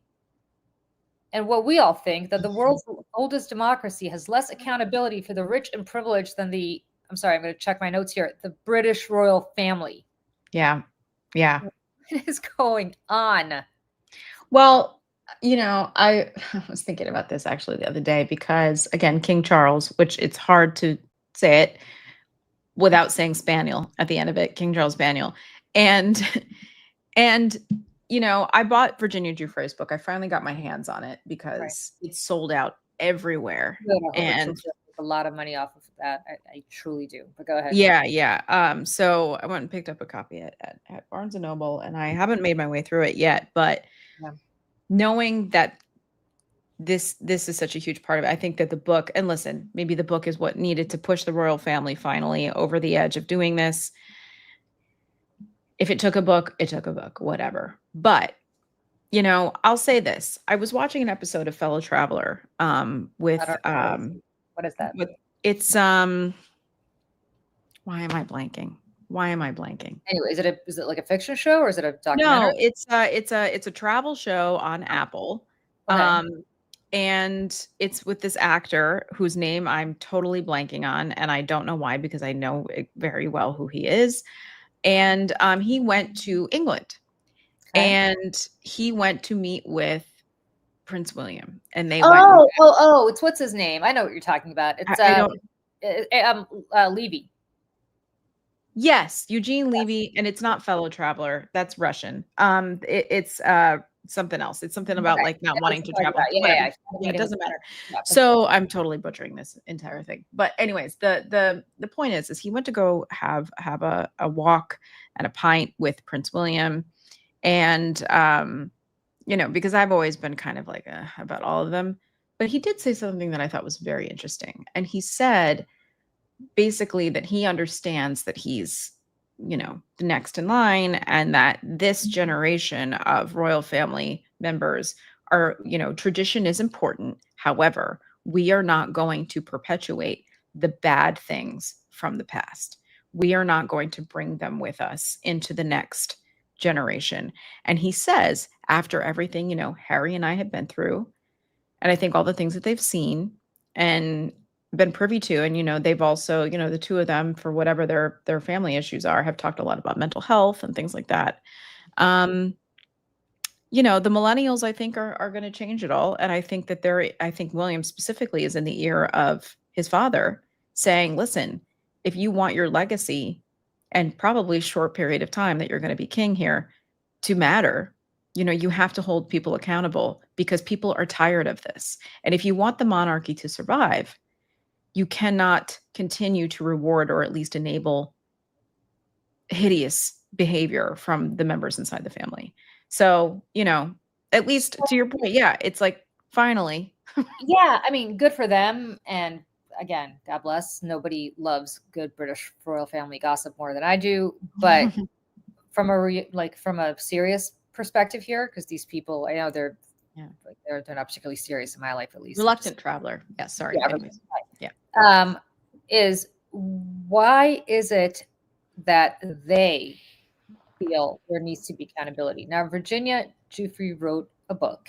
Speaker 2: and what we all think, that the world's oldest democracy has less accountability for the rich and privileged than I'm going to check my notes here, the British royal family.
Speaker 1: Yeah. Yeah.
Speaker 2: What is going on?
Speaker 1: Well, I was thinking about this actually the other day, because again, King Charles, which it's hard to say it without saying Spaniel at the end of it, King Charles Spaniel. And I bought Virginia Giuffre's book. I finally got my hands on it because it's sold out everywhere. And
Speaker 2: a lot of money off of that. I truly do. But go ahead.
Speaker 1: Yeah. So I went and picked up a copy at Barnes & Noble, and I haven't made my way through it yet, but knowing that this is such a huge part of it, I think that the book, and listen, maybe the book is what needed to push the royal family finally over the edge of doing this. If it took a book, it took a book, whatever. But I'll say this. I was watching an episode of Fellow Traveler with
Speaker 2: what is that?
Speaker 1: It's why am I blanking?
Speaker 2: Anyway, is it like a fiction show, or is it a documentary?
Speaker 1: No, it's a travel show on Apple.
Speaker 2: Okay.
Speaker 1: And it's with this actor whose name I'm totally blanking on, and I don't know why, because I know very well who he is. And he went to England, and he went to meet with Prince William, and they went.
Speaker 2: It's what's his name? I know what you're talking about. It's Levy.
Speaker 1: Yes, Eugene Levy, and it's not Fellow Traveler. That's Russian. It's something else. It's something about like not wanting to travel.
Speaker 2: Yeah,
Speaker 1: it doesn't matter. So I'm totally butchering this entire thing. But anyways, the point is he went to go have a walk and a pint with Prince William, and because I've always been kind of like about all of them, but he did say something that I thought was very interesting, and he said basically that he understands that he's the next in line, and that this generation of royal family members are, tradition is important. However, we are not going to perpetuate the bad things from the past. We are not going to bring them with us into the next generation. And he says, after everything, Harry and I have been through, and I think all the things that they've seen, and been privy to. And, they've also, the two of them, for whatever their family issues are, have talked a lot about mental health and things like that. The millennials, I think, are going to change it all. And I think that I think William specifically is in the ear of his father saying, listen, if you want your legacy and probably short period of time that you're going to be king here to matter, you have to hold people accountable because people are tired of this. And if you want the monarchy to survive, you cannot continue to reward or at least enable hideous behavior from the members inside the family. So, at least to your point, yeah, it's like, finally.
Speaker 2: Yeah, I mean, good for them. And again, God bless. Nobody loves good British royal family gossip more than I do. But from a serious perspective here, because these people, I know they're not particularly serious in my life, at least.
Speaker 1: Reluctant traveler. Yeah, sorry.
Speaker 2: Yeah. Is why is it that they feel there needs to be accountability? Now, Virginia Giuffre wrote a book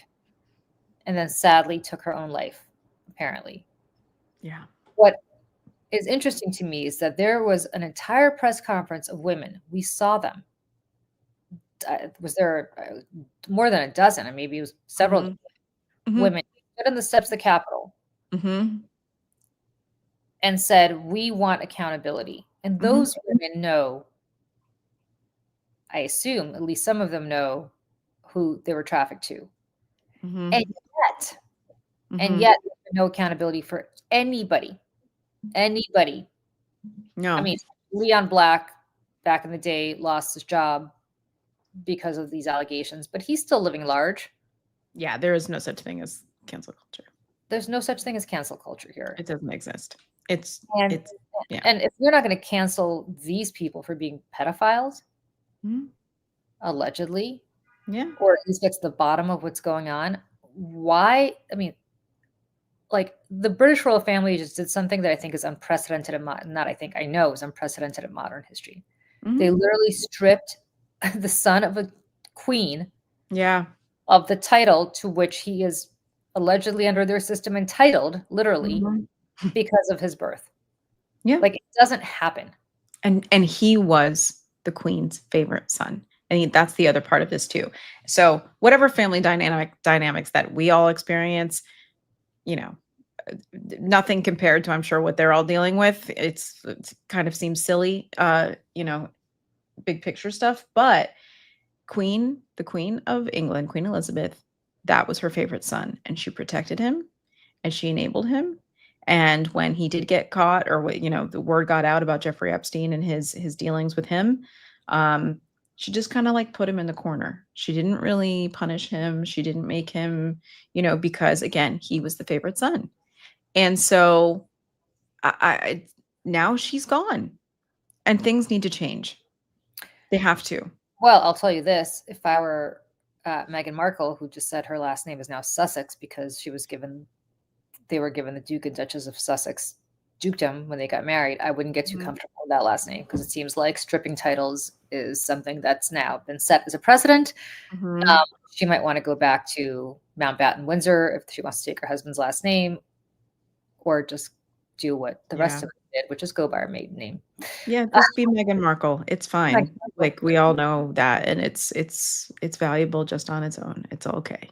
Speaker 2: and then sadly took her own life, apparently.
Speaker 1: Yeah.
Speaker 2: What is interesting to me is that there was an entire press conference of women. We saw them. Was there more than a dozen, and maybe it was several women stood on the steps of the Capitol and said, we want accountability. And those women know, I assume, at least some of them know who they were trafficked to. And yet there's no accountability for anybody.
Speaker 1: No.
Speaker 2: I mean, Leon Black back in the day lost his job because of these allegations, but he's still living large.
Speaker 1: Yeah, there is no such thing as cancel culture.
Speaker 2: There's no such thing as cancel culture here.
Speaker 1: It doesn't exist.
Speaker 2: And if you're not going to cancel these people for being pedophiles, allegedly, or at least get to the bottom of what's going on, why? I mean, like, the British royal family just did something that I think is unprecedented I know is unprecedented in modern history. They literally stripped the son of a queen of the title to which he is allegedly under their system entitled, literally, because of his birth.
Speaker 1: Yeah.
Speaker 2: Like, it doesn't happen.
Speaker 1: And he was the queen's favorite son. And that's the other part of this too. So whatever family dynamics that we all experience, nothing compared to, I'm sure, what they're all dealing with. It kind of seems silly, big picture stuff. But the Queen of England, Queen Elizabeth, that was her favorite son, and she protected him and she enabled him. And when he did get caught, or the word got out about Jeffrey Epstein and his dealings with him, she just kind of like put him in the corner. She didn't really punish him. She didn't make him, because again, he was the favorite son. And so now she's gone and things need to change. They have to.
Speaker 2: Well, I'll tell you this. If I were Meghan Markle, who just said her last name is now Sussex because they were given the Duke and Duchess of Sussex dukedom when they got married, I wouldn't get too comfortable with that last name, because it seems like stripping titles is something that's now been set as a precedent. She might want to go back to Mountbatten Windsor if she wants to take her husband's last name, or just do what the rest of us did, which is go by her maiden name.
Speaker 1: Yeah, just be Meghan Markle. It's fine. Like, we all know that, and it's valuable just on its own. It's okay.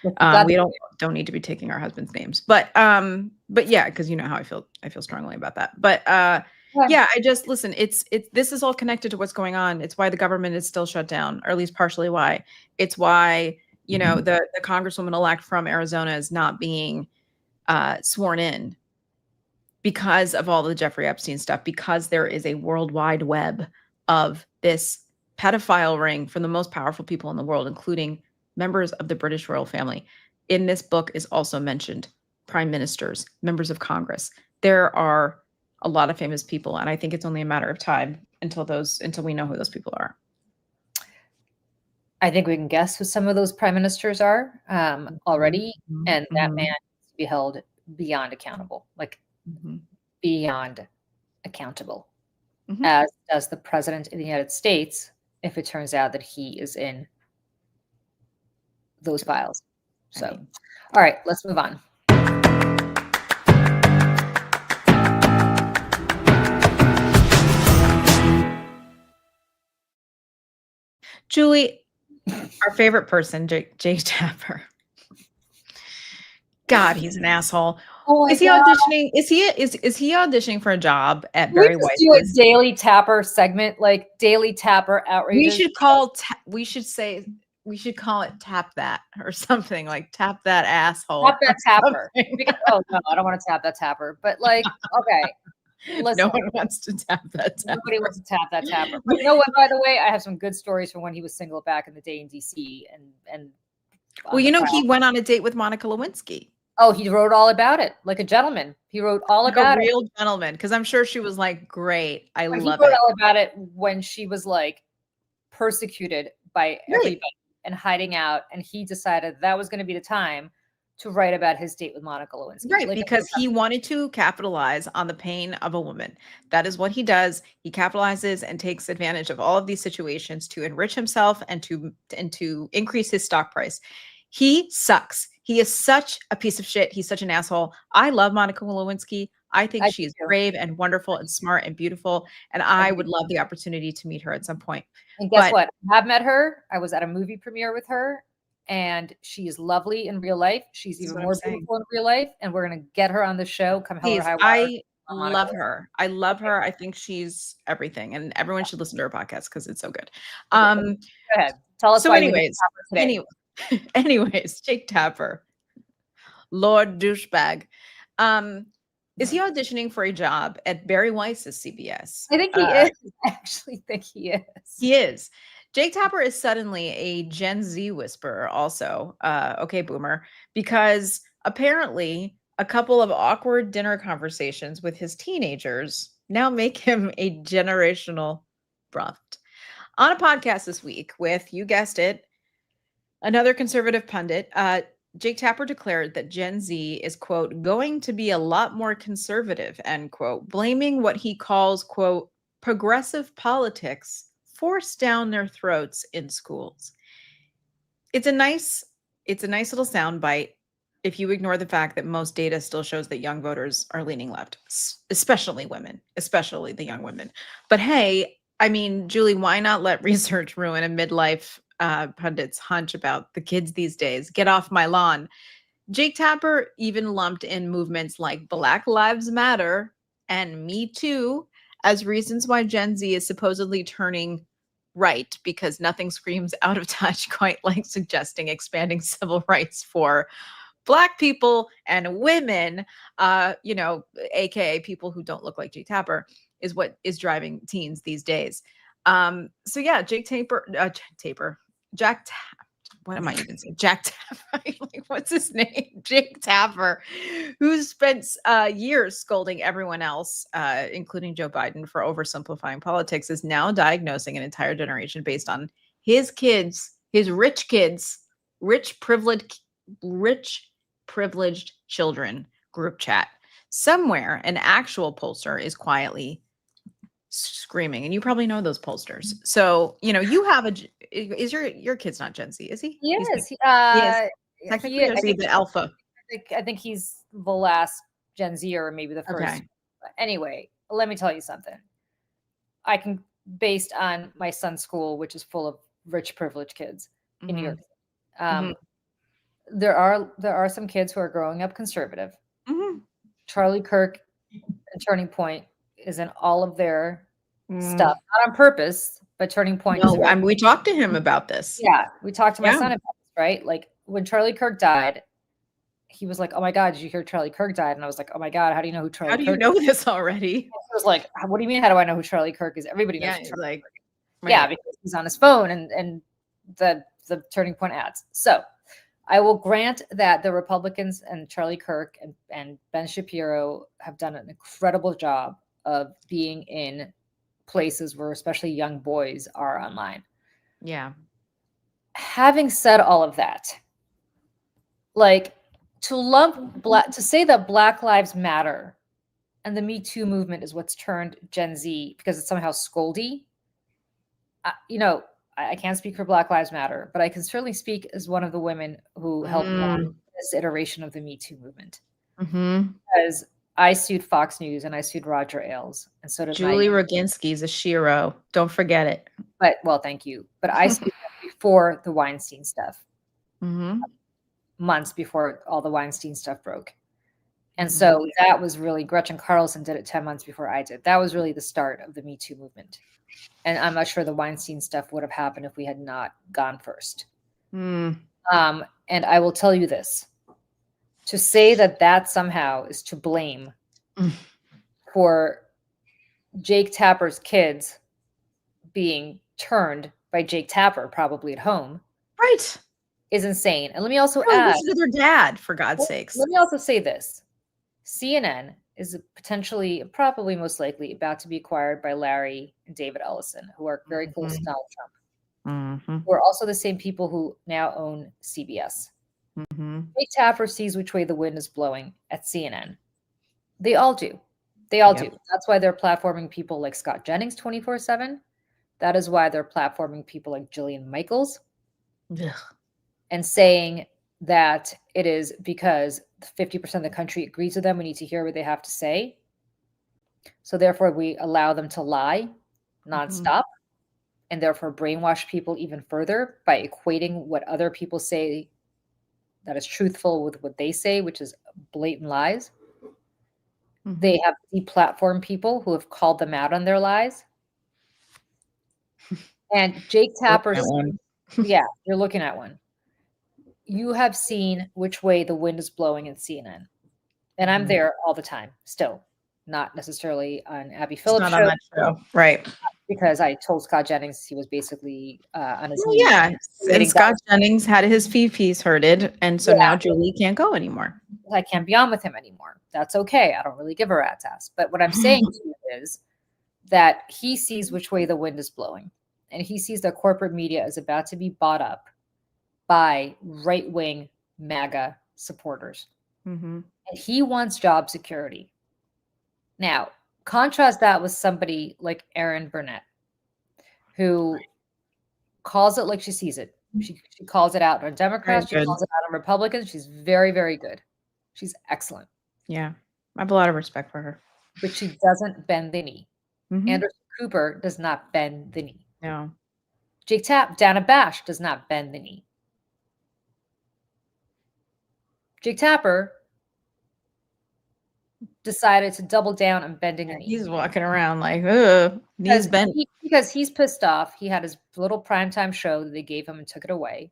Speaker 1: We don't need to be taking our husband's names, but yeah, because you know how I feel strongly about that. But yeah, I just listen. This is all connected to what's going on. It's why the government is still shut down, or at least partially why. It's why the congresswoman-elect from Arizona is not being sworn in, because of all the Jeffrey Epstein stuff. Because there is a worldwide web of this pedophile ring from the most powerful people in the world, including members of the British royal family. In this book is also mentioned prime ministers, members of Congress. There are a lot of famous people, and I think it's only a matter of time until we know who those people are.
Speaker 2: I think we can guess who some of those prime ministers are already, and that man needs to be held beyond accountable, beyond accountable, as does the president of the United States, if it turns out that he is in those files. So, all right, let's move on.
Speaker 1: Julie, our favorite person, Jake Tapper. God, he's an asshole.
Speaker 2: Oh my
Speaker 1: Is he
Speaker 2: God.
Speaker 1: auditioning? Is he auditioning for a job at
Speaker 2: Can we
Speaker 1: Barry
Speaker 2: just do a
Speaker 1: Weiss's?
Speaker 2: Daily Tapper segment, like Daily Tapper outrages?
Speaker 1: We should call it tap that or something, like tap that asshole.
Speaker 2: Tap that tapper.
Speaker 1: something.
Speaker 2: Oh no, I don't want to tap that tapper. But like, okay, listen.
Speaker 1: No one wants to tap that tapper.
Speaker 2: Nobody wants to tap that tapper. But you know what? By the way, I have some good stories from when he was single back in the day in DC. And
Speaker 1: Well, you know, he went on a date with Monica Lewinsky.
Speaker 2: Oh, he wrote all about it, like a gentleman. He wrote all
Speaker 1: Like
Speaker 2: about
Speaker 1: a real gentleman, because I'm sure she was like, "Great, I
Speaker 2: But
Speaker 1: love
Speaker 2: he wrote
Speaker 1: it."
Speaker 2: all about it when she was like persecuted by everybody and hiding out, and he decided that was going to be the time to write about his date with Monica Lewinsky.
Speaker 1: Right,
Speaker 2: Like,
Speaker 1: because he wanted to capitalize on the pain of a woman. That is what he does. He capitalizes and takes advantage of all of these situations to enrich himself and to increase his stock price. He sucks. He is such a piece of shit. He's such an asshole. I love Monica Lewinsky. I think
Speaker 2: I
Speaker 1: she is
Speaker 2: do.
Speaker 1: brave and wonderful and smart and beautiful, and I would love the opportunity to meet her at some point.
Speaker 2: And guess what? I have met her. I was at a movie premiere with her, and she is lovely in real life. She's even more beautiful in real life, and we're going to get her on the show. Come hell or high water.
Speaker 1: I love her. I love her. I think she's everything, and everyone should listen to her podcast because it's so good.
Speaker 2: Go ahead. Tell us
Speaker 1: So
Speaker 2: why
Speaker 1: anyways, Jake Tapper, Lord douchebag. Is he auditioning for a job at Barry Weiss's CBS?
Speaker 2: I think he is. I actually think he is.
Speaker 1: He is. Jake Tapper is suddenly a Gen Z whisperer also. Okay, boomer, because apparently a couple of awkward dinner conversations with his teenagers now make him a generational bruft. On a podcast this week with, you guessed it, another conservative pundit, Jake Tapper declared that Gen Z is, quote, going to be a lot more conservative, end quote, blaming what he calls, quote, progressive politics forced down their throats in schools. It's a nice little soundbite if you ignore the fact that most data still shows that young voters are leaning left, especially women, especially the young women. But hey, I mean, Julie, why not let research ruin a midlife pundit's hunch about the kids these days? Get off my lawn. Jake Tapper even lumped in movements like Black Lives Matter and Me Too as reasons why Gen Z is supposedly turning right, because nothing screams out of touch quite like suggesting expanding civil rights for Black people and women, aka people who don't look like Jake Tapper, is what is driving teens these days. So yeah, Jack Tapper, what am I even saying? Jack Tapper, like, what's his name? Jake Tapper, who spent years scolding everyone else, including Joe Biden, for oversimplifying politics, is now diagnosing an entire generation based on his kids, his rich kids, rich privileged children group chat. Somewhere, an actual pollster is quietly screaming, and you probably know those pollsters. So, you have is your kid's not Gen Z, is he?
Speaker 2: He is.
Speaker 1: Technically, or is he the alpha?
Speaker 2: I think he's the last Gen Z, or maybe the first.
Speaker 1: Okay.
Speaker 2: Anyway, let me tell you something. I can, based on my son's school, which is full of rich, privileged kids in New York. There are some kids who are growing up conservative. Charlie Kirk and Turning Point is in all of their stuff, not on purpose, but Turning Point.
Speaker 1: No, we talked to him about this.
Speaker 2: Yeah, we talked to my son about this, right? Like, when Charlie Kirk died, he was like, "Oh my God, did you hear Charlie Kirk died?" And I was like, "Oh my God, how do you know who Charlie Kirk is?"
Speaker 1: How do you know this already?
Speaker 2: I was like, "What do you mean? How do I know who Charlie Kirk is?" Everybody knows.
Speaker 1: Yeah, like,
Speaker 2: right. Yeah, because he's on his phone and the Turning Point ads. So I will grant that the Republicans and Charlie Kirk and Ben Shapiro have done an incredible job of being in places where especially young boys are online.
Speaker 1: Yeah.
Speaker 2: Having said all of that, like, to say that Black Lives Matter and the Me Too movement is what's turned Gen Z because it's somehow scoldy. I can't speak for Black Lives Matter, but I can certainly speak as one of the women who helped this iteration of the Me Too movement. Because I sued Fox News and I sued Roger Ailes, and so did
Speaker 1: Julie Roginsky is a shero. Don't forget it.
Speaker 2: But well, thank you. But I sued them before the Weinstein stuff,
Speaker 1: Mm-hmm.
Speaker 2: months before all the Weinstein stuff broke. And so that was really, Gretchen Carlson did it 10 months before I did. That was really the start of the Me Too movement. And I'm not sure the Weinstein stuff would have happened if we had not gone first. And I will tell you this, to say that that somehow is to blame for Jake Tapper's kids being turned by Jake Tapper, probably at home,
Speaker 1: Right.
Speaker 2: is insane. And let me also
Speaker 1: No,
Speaker 2: add,
Speaker 1: listen to their dad, for God's sakes.
Speaker 2: let me also say this. CNN is potentially, probably most likely, about to be acquired by Larry and David Ellison, who are very close to Donald Trump, who are also the same people who now own CBS. Jake Tapper sees which way the wind is blowing at CNN. They all do. They all do. That's why they're platforming people like Scott Jennings 24/7. That is why they're platforming people like Jillian Michaels and saying that it is because 50% of the country agrees with them. We need to hear what they have to say. So therefore, we allow them to lie nonstop and therefore brainwash people even further by equating what other people say that is truthful with what they say, which is blatant lies. They have deplatformed people who have called them out on their lies. And Jake Tapper's, yeah, you're looking at one. You have seen which way the wind is blowing in CNN. And I'm there all the time, still. Not necessarily on Abby Phillips'
Speaker 1: Not on that show. Right.
Speaker 2: Because I told Scott Jennings he was basically on his
Speaker 1: knees. Yeah. And Scott Jennings had his fees herded. And so now Julie can't go anymore.
Speaker 2: I can't be on with him anymore. That's okay. I don't really give a rat's ass. But what I'm saying to you is that he sees which way the wind is blowing. And he sees that corporate media is about to be bought up by right-wing MAGA supporters. And he wants job security. Now, contrast that with somebody like Erin Burnett, who calls it like she sees it. She calls it out on Democrats. She calls it out on Republicans. She's very, very good. She's excellent.
Speaker 1: Yeah. I have a lot of respect for her.
Speaker 2: But she doesn't bend the knee. Anderson Cooper does not bend the knee.
Speaker 1: No.
Speaker 2: Dana Bash does not bend the knee. Jake Tapper decided to double down on bending the knee.
Speaker 1: He's walking around like, knees bent.
Speaker 2: Because he's pissed off. He had his little primetime show that they gave him and took it away.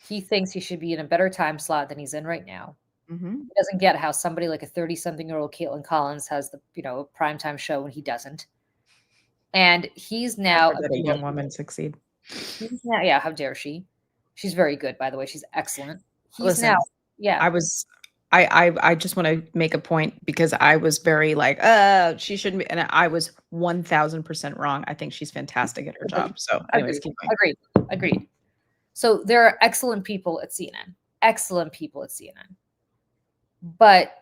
Speaker 2: He thinks he should be in a better time slot than he's in right now. He doesn't get how somebody like a 30-something-year-old Caitlin Collins has the a primetime show and he doesn't. And he's now
Speaker 1: a young woman succeed.
Speaker 2: Yeah, how dare she? She's very good, by the way. She's excellent. Listen,
Speaker 1: I just want to make a point because I was very like, she shouldn't be, and I was 1000% wrong. I think she's fantastic at her job. So, anyways, keep going.
Speaker 2: Agreed. So there are excellent people at CNN. But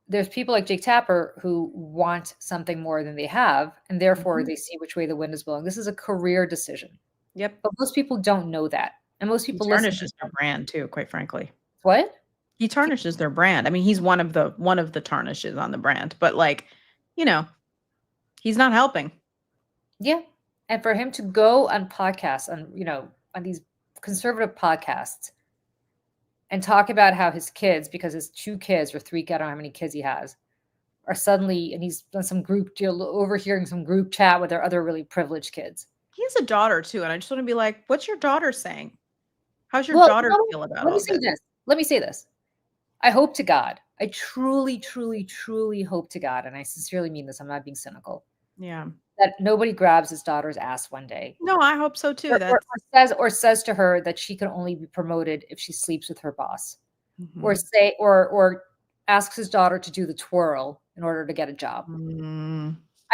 Speaker 2: there's people like Jake Tapper who want something more than they have, and therefore they see which way the wind is blowing. This is a career decision.
Speaker 1: Yep.
Speaker 2: But most people don't know that. And most people
Speaker 1: tarnishes their brand too, quite frankly.
Speaker 2: What?
Speaker 1: He tarnishes their brand. I mean, he's one of the tarnishes on the brand, but like, he's not helping.
Speaker 2: Yeah. And for him to go on podcasts, on these conservative podcasts and talk about how his kids, because his 2 kids or 3, I don't know how many kids he has, are suddenly, and he's done some group deal, overhearing some group chat with their other really privileged kids.
Speaker 1: He has a daughter too. And I just want to be like, what's your daughter saying? How's your daughter feel about all this?
Speaker 2: Let me say this. I hope to God, I truly, truly, truly hope to God, and I sincerely mean this, I'm not being cynical.
Speaker 1: Yeah.
Speaker 2: That nobody grabs his daughter's ass one day.
Speaker 1: No, I hope so too.
Speaker 2: Or says to her that she can only be promoted if she sleeps with her boss. Or asks his daughter to do the twirl in order to get a job.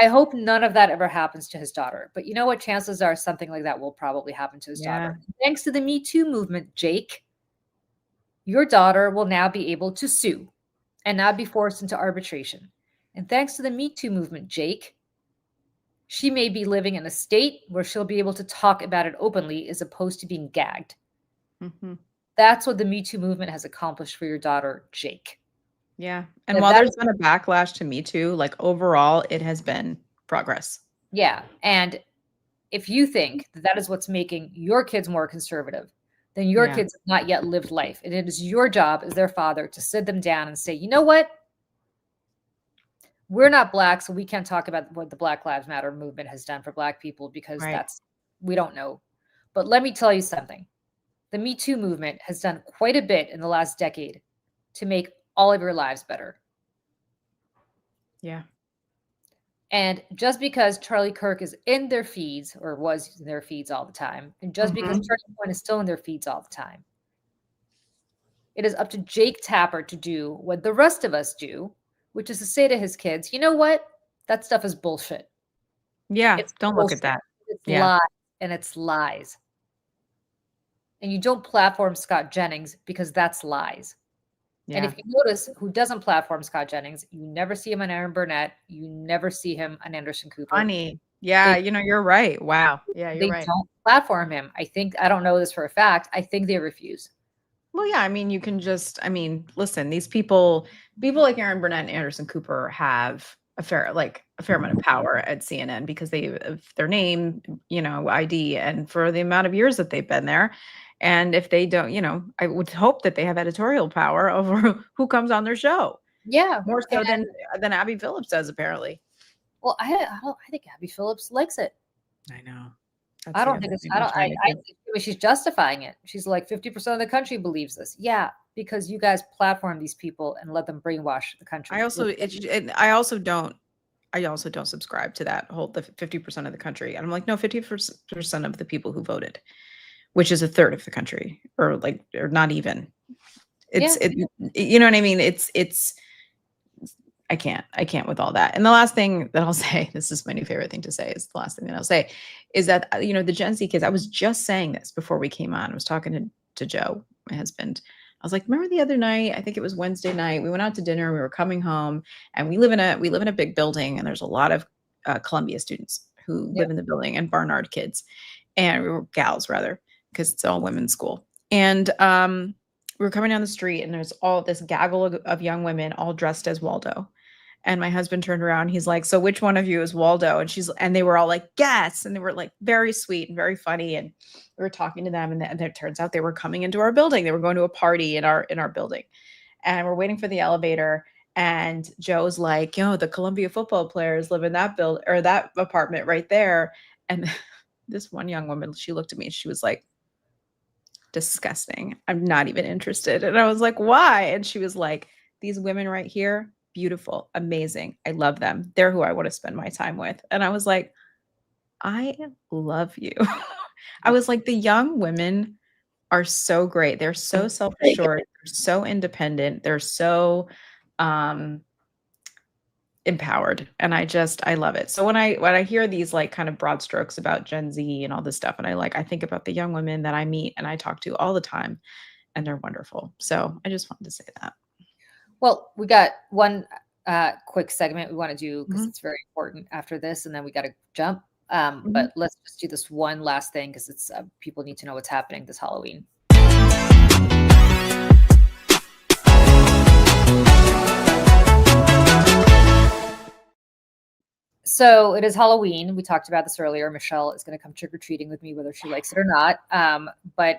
Speaker 2: I hope none of that ever happens to his daughter. But you know what? Chances are something like that will probably happen to his daughter. Thanks to the Me Too movement, Jake, your daughter will now be able to sue and not be forced into arbitration. And thanks to the Me Too movement, Jake, she may be living in a state where she'll be able to talk about it openly as opposed to being gagged. That's what the Me Too movement has accomplished for your daughter, Jake.
Speaker 1: Yeah. And while there's been a backlash to Me Too, like overall, it has been progress.
Speaker 2: Yeah. And if you think that that is what's making your kids more conservative, then your kids have not yet lived life. And it is your job as their father to sit them down and say, you know what? We're not Black, so we can't talk about what the Black Lives Matter movement has done for Black people because we don't know. But let me tell you something. The Me Too movement has done quite a bit in the last decade to make all of your lives better.
Speaker 1: Yeah.
Speaker 2: And just because Charlie Kirk is in their feeds or was in their feeds all the time, and just because Turning Point is still in their feeds all the time, it is up to Jake Tapper to do what the rest of us do, which is to say to his kids, you know what? That stuff is bullshit.
Speaker 1: Yeah.
Speaker 2: It's
Speaker 1: Don't
Speaker 2: bullshit.
Speaker 1: look at that.
Speaker 2: It's lies, and it's lies. And you don't platform Scott Jennings because that's lies.
Speaker 1: Yeah.
Speaker 2: And if you notice who doesn't platform Scott Jennings, you never see him on Aaron Burnett. You never see him on Anderson Cooper.
Speaker 1: Funny. Yeah. You're right. Wow. Yeah. You're right.
Speaker 2: They don't platform him. I don't know this for a fact. I think they refuse.
Speaker 1: Well, yeah, you can just, listen, these people like Aaron Burnett and Anderson Cooper have a fair amount of power at CNN because they have their name, ID, and for the amount of years that they've been there. And if they don't, I would hope that they have editorial power over who comes on their show.
Speaker 2: Yeah.
Speaker 1: More so than Abby Phillips does, apparently.
Speaker 2: Well, I think Abby Phillips likes it.
Speaker 1: I know.
Speaker 2: I don't think it's, I think she's justifying it. She's like 50% of the country believes this. Yeah, because you guys platform these people and let them brainwash the country.
Speaker 1: I also don't subscribe to that whole the 50% of the country. And I'm like, no, 50% of the people who voted, which is a third of the country, or not even. You know what I mean? It's I can't with all that. And the last thing that I'll say, this is my new favorite thing to say, is the last thing that I'll say, is that, the Gen Z kids, I was just saying this before we came on. I was talking to Joe, my husband. I was like, remember the other night, I think it was Wednesday night, we went out to dinner, we were coming home, and we live in a big building, and there's a lot of Columbia students who live in the building, and Barnard kids, and gals rather, because it's all women's school. And we were coming down the street, and there's all this gaggle of young women all dressed as Waldo. And my husband turned around. He's like, so which one of you is Waldo? And they were all like, yes. And they were like very sweet and very funny. And we were talking to them. And it turns out they were coming into our building. They were going to a party in our building. And we're waiting for the elevator. And Joe's like, the Columbia football players live in that that apartment right there. And this one young woman, she looked at me and she was like, disgusting. I'm not even interested. And I was like, why? And she was like, these women right here, beautiful, amazing. I love them. They're who I want to spend my time with. And I was like, I love you. I was like, the young women are so great. They're so self-assured. They're so independent. They're so empowered. And I love it. So when I hear these like kind of broad strokes about Gen Z and all this stuff, and I think about the young women that I meet and I talk to all the time, and they're wonderful. So I just wanted to say that.
Speaker 2: Well, we got one quick segment we want to do because it's very important after this, and then we got to jump. But let's just do this one last thing because it's people need to know what's happening this Halloween. So it is Halloween. We talked about this earlier. Michelle is going to come trick-or-treating with me, whether she likes it or not. But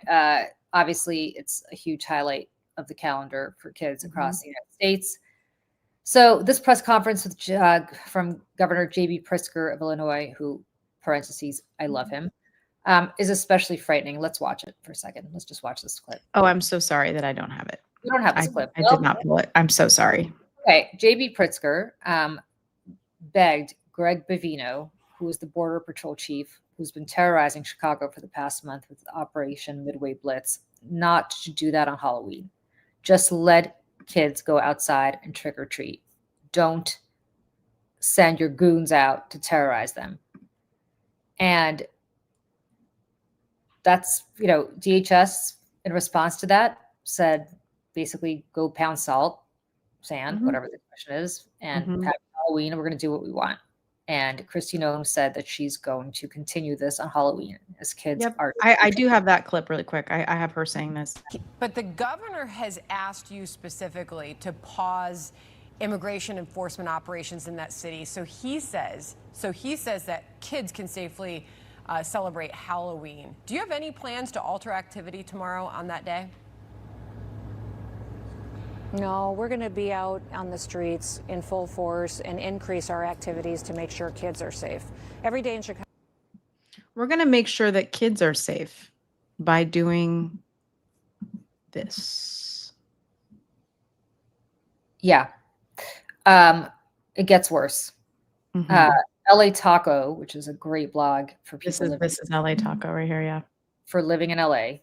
Speaker 2: obviously, it's a huge highlight of the calendar for kids across the United States. So this press conference with from Governor J.B. Pritzker of Illinois, who, parentheses, I love him, is especially frightening. Let's watch it for a second. Let's just watch this clip.
Speaker 1: Oh, I'm so sorry that I don't have it.
Speaker 2: You don't have this clip.
Speaker 1: I did not pull it. I'm so sorry.
Speaker 2: Okay. J.B. Pritzker begged Greg Bavino, who is the Border Patrol chief, who's been terrorizing Chicago for the past month with Operation Midway Blitz, not to do that on Halloween. Just let kids go outside and trick or treat. Don't send your goons out to terrorize them. And that's, DHS in response to that said, basically go pound salt, sand, whatever the question is, and have Halloween, and we're going to do what we want. And Kristi Noem said that she's going to continue this on Halloween as kids are.
Speaker 1: I do have that clip really quick. I have her saying this.
Speaker 9: But the governor has asked you specifically to pause immigration enforcement operations in that city. So he says that kids can safely celebrate Halloween. Do you have any plans to alter activity tomorrow on that day?
Speaker 10: No, we're going to be out on the streets in full force and increase our activities to make sure kids are safe. Every day in Chicago.
Speaker 1: We're going to make sure that kids are safe by doing this.
Speaker 2: Yeah. It gets worse. LA Taco, which is a great blog for people
Speaker 1: This is LA Taco right here, yeah.
Speaker 2: For living in LA,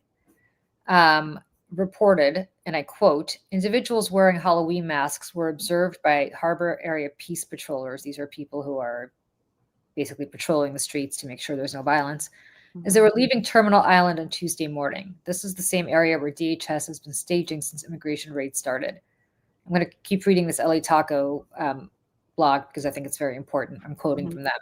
Speaker 2: reported, and I quote, individuals wearing Halloween masks were observed by Harbor Area Peace Patrollers. These are people who are basically patrolling the streets to make sure there's no violence, as they were leaving Terminal Island on Tuesday morning. This is the same area where DHS has been staging since immigration raids started. I'm going to keep reading this LA Taco blog because I think it's very important. I'm quoting from them.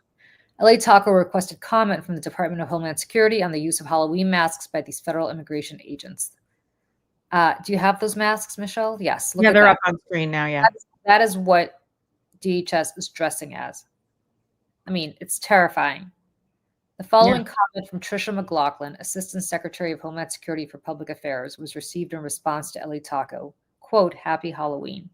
Speaker 2: LA Taco requested comment from the Department of Homeland Security on the use of Halloween masks by these federal immigration agents. Do you have those masks, Michelle? Yes.
Speaker 1: Yeah, they're up on screen now, yeah.
Speaker 2: That is what DHS is dressing as. I mean, it's terrifying. The following comment from Tricia McLaughlin, Assistant Secretary of Homeland Security for Public Affairs, was received in response to LA Taco. Quote, happy Halloween.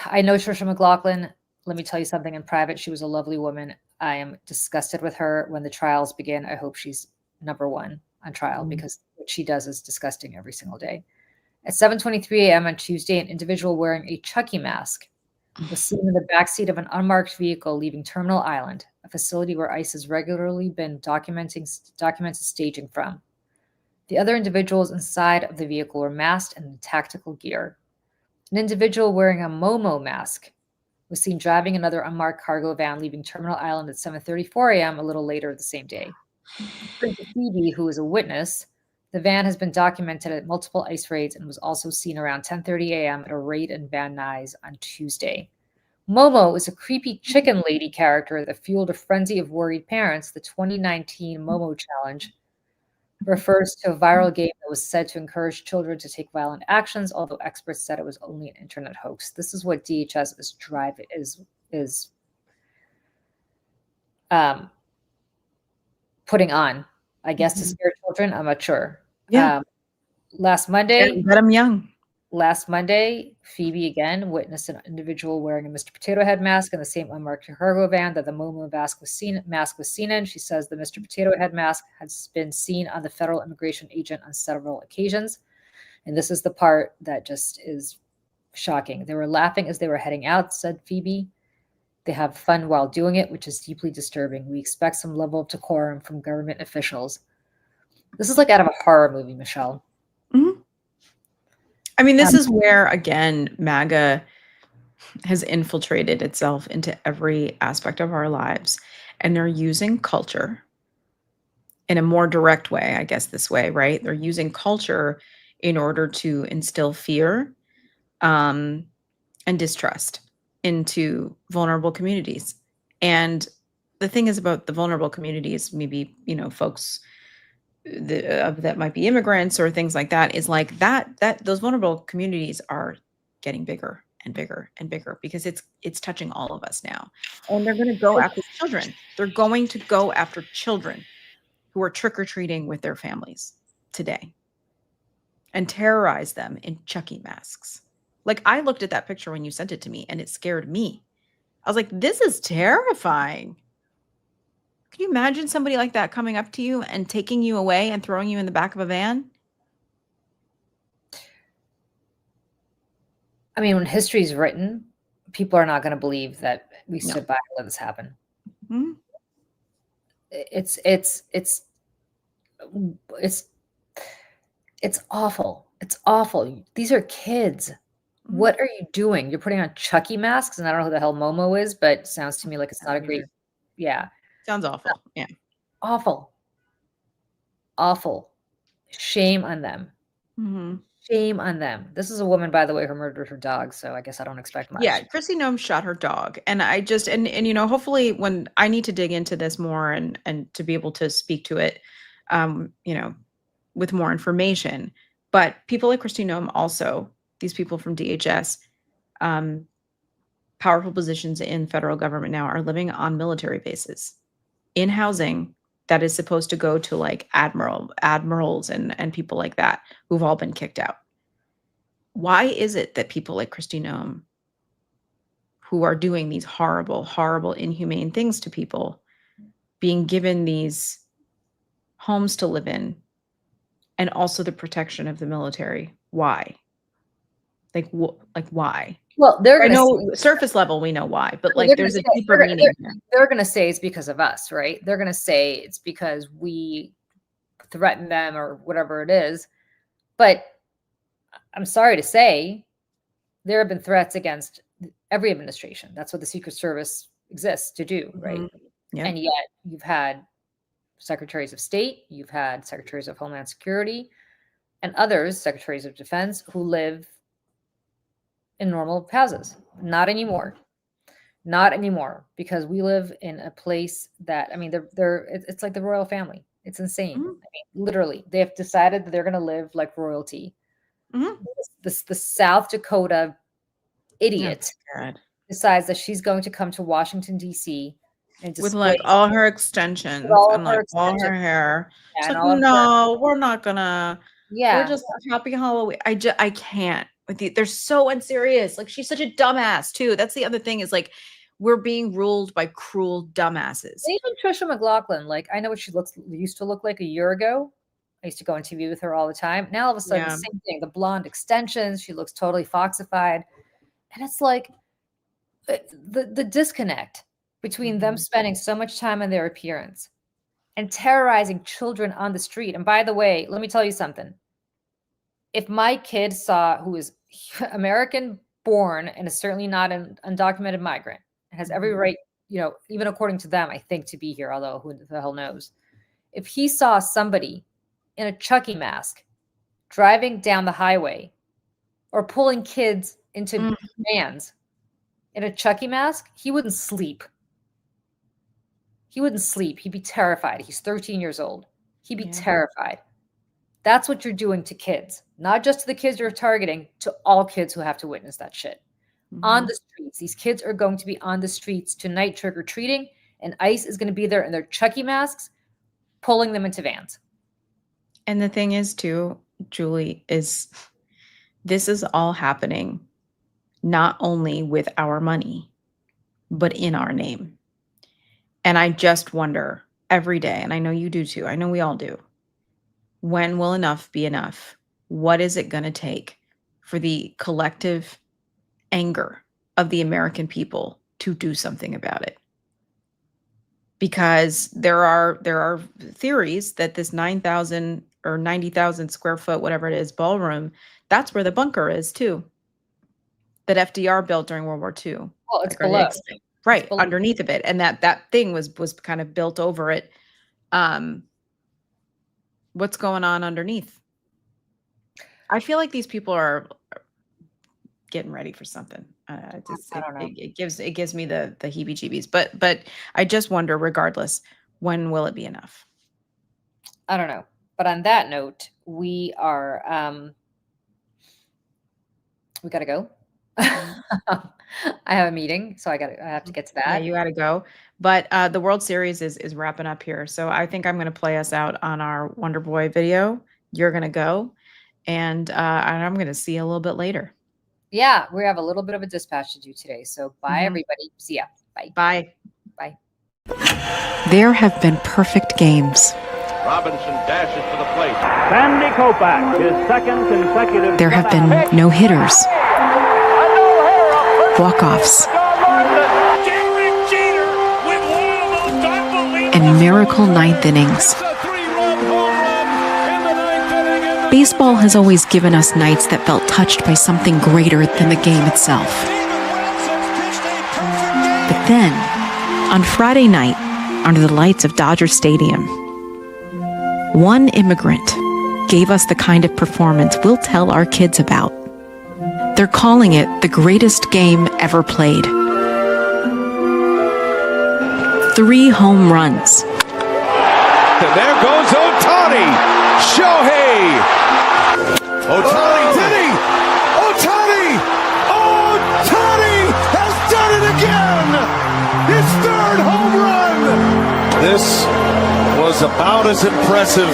Speaker 2: I know Tricia McLaughlin. Let me tell you something in private. She was a lovely woman. I am disgusted with her. When the trials begin, I hope she's number one on trial because what she does is disgusting every single day. At 7:23 a.m. on Tuesday, an individual wearing a Chucky mask was seen in the backseat of an unmarked vehicle leaving Terminal Island, a facility where ICE has regularly been documented staging from. The other individuals inside of the vehicle were masked and in tactical gear. An individual wearing a Momo mask was seen driving another unmarked cargo van leaving Terminal Island at 7:34 a.m. a little later the same day. According to Phoebe, who is a witness, the van has been documented at multiple ICE raids and was also seen around 10:30 a.m. at a raid in Van Nuys on Tuesday. Momo is a creepy chicken lady character that fueled a frenzy of worried parents. The 2019 Momo Challenge refers to a viral game that was said to encourage children to take violent actions, although experts said it was only an internet hoax. This is what DHS is putting on, I guess, to scare children. I'm not sure.
Speaker 1: Yeah.
Speaker 2: Last Monday,
Speaker 1: Get them young.
Speaker 2: Last Monday, Phoebe again witnessed an individual wearing a Mr. Potato Head mask in the same unmarked cargo van that the Momo mask was seen in. She says the Mr. Potato Head mask has been seen on the federal immigration agent on several occasions. And this is the part that just is shocking. They were laughing as they were heading out, said Phoebe. They have fun while doing it, which is deeply disturbing. We expect some level of decorum from government officials. This is like out of a horror movie, Michelle.
Speaker 1: Mm-hmm. I mean, this is where, again, MAGA has infiltrated itself into every aspect of our lives. And they're using culture in a more direct way, I guess this way, right? They're using culture in order to instill fear and distrust into vulnerable communities. And the thing is about the vulnerable communities, maybe, folks that might be immigrants or things like that, is like that those vulnerable communities are getting bigger and bigger and bigger because it's touching all of us now. And they're going to go after children. They're going to go after children who are trick-or-treating with their families today and terrorize them in Chucky masks. Like, I looked at that picture when you sent it to me and it scared me. I was like, this is terrifying. Can you imagine somebody like that coming up to you and taking you away and throwing you in the back of a van?
Speaker 2: I mean, when history is written, people are not going to believe that we stood by and let this happen.
Speaker 1: Mm-hmm.
Speaker 2: It's awful. It's awful. These are kids. Mm-hmm. What are you doing? You're putting on Chucky masks, and I don't know who the hell Momo is, but it sounds to me like it's not a great. Yeah.
Speaker 1: Sounds awful. Yeah.
Speaker 2: Awful. Awful. Shame on them.
Speaker 1: Mm-hmm.
Speaker 2: Shame on them. This is a woman, by the way, who murdered her dog, so I guess I don't expect much.
Speaker 1: Yeah, Kristi Noem shot her dog. And I just and hopefully when I need to dig into this more and to be able to speak to it with more information. But people like Kristi Noem, also these people from DHS, powerful positions in federal government now, are living on military bases in housing that is supposed to go to like admirals and people like that who've all been kicked out. Why is it that people like Kristi Noem, who are doing these horrible, horrible, inhumane things to people, being given these homes to live in and also the protection of the military? Why? Like why?
Speaker 2: Well,
Speaker 1: I know surface level we know why, but like there's a deeper meaning here.
Speaker 2: They're going to say it's because of us, right? They're going to say it's because we threaten them or whatever it is. But I'm sorry to say, there have been threats against every administration. That's what the Secret Service exists to do, right?
Speaker 1: Mm-hmm. Yeah.
Speaker 2: And yet you've had secretaries of state, you've had secretaries of Homeland Security, and others, secretaries of defense, who live in normal houses. Not anymore. Not anymore, because we live in a place that, I mean, it's like the royal family. It's insane.
Speaker 1: Mm-hmm.
Speaker 2: I mean, literally, they have decided that they're going to live like royalty.
Speaker 1: Mm-hmm.
Speaker 2: The South Dakota idiot decides that she's going to come to Washington, D.C. and
Speaker 1: with like all her extensions and like all her hair. She's like, no, we're not gonna. Yeah, we're just happy Halloween. I can't with you. They're so unserious. Like, she's such a dumbass too. That's the other thing, is like we're being ruled by cruel dumbasses.
Speaker 2: Even Trisha McLaughlin, like, I know what she used to look like a year ago. I used to go on TV with her all the time. Now all of a sudden, the same thing. The blonde extensions. She looks totally foxified, and it's like the disconnect between them spending so much time on their appearance and terrorizing children on the street. And by the way, let me tell you something. If my kid who is American born and is certainly not an undocumented migrant, and has every right, even according to them, I think, to be here, although who the hell knows, if he saw somebody in a Chucky mask driving down the highway or pulling kids into vans in a Chucky mask, he wouldn't sleep. He wouldn't sleep. He'd be terrified. He's 13 years old. He'd be terrified. That's what you're doing to kids, not just to the kids you're targeting, to all kids who have to witness that shit. On the streets. These kids are going to be on the streets tonight trick-or-treating, and ICE is going to be there in their Chucky masks, pulling them into vans.
Speaker 1: And the thing is, too, Julie, is this is all happening not only with our money, but in our name. And I just wonder every day, and I know you do too, I know we all do, when will enough be enough? What is it going to take for the collective anger of the American people to do something about it? Because there are theories that this 9,000 or 90,000 square foot, whatever it is, ballroom, that's where the bunker is too, that FDR built during World War II.
Speaker 2: Well, it's below.
Speaker 1: Right, underneath of it. And that thing was kind of built over it. What's going on underneath? I feel like these people are getting ready for something. I don't know. It gives me the heebie-jeebies. But I just wonder, regardless, when will it be enough?
Speaker 2: I don't know. But on that note, we are we gotta go. I have a meeting, so I have to get to that.
Speaker 1: Yeah, you gotta go. But the World Series is wrapping up here. So I think I'm gonna play us out on our Wonder Boy video. You're gonna go, and I'm gonna see you a little bit later.
Speaker 2: Yeah, we have a little bit of a dispatch to do today. So bye, everybody. See ya. Bye.
Speaker 1: Bye.
Speaker 2: Bye.
Speaker 11: There have been perfect games.
Speaker 12: Robinson dashes to the plate.
Speaker 13: Sandy Koufax, his second consecutive.
Speaker 11: There have been no hitters, walk-offs, and miracle ninth innings. Baseball has always given us nights that felt touched by something greater than the game itself. But then, on Friday night, under the lights of Dodger Stadium, one immigrant gave us the kind of performance we'll tell our kids about. They're calling it the greatest game ever played. 3 home runs.
Speaker 12: And there goes Ohtani. Shohei. Ohtani, did he? Ohtani! Ohtani has done it again! His 3rd home run! This was about as impressive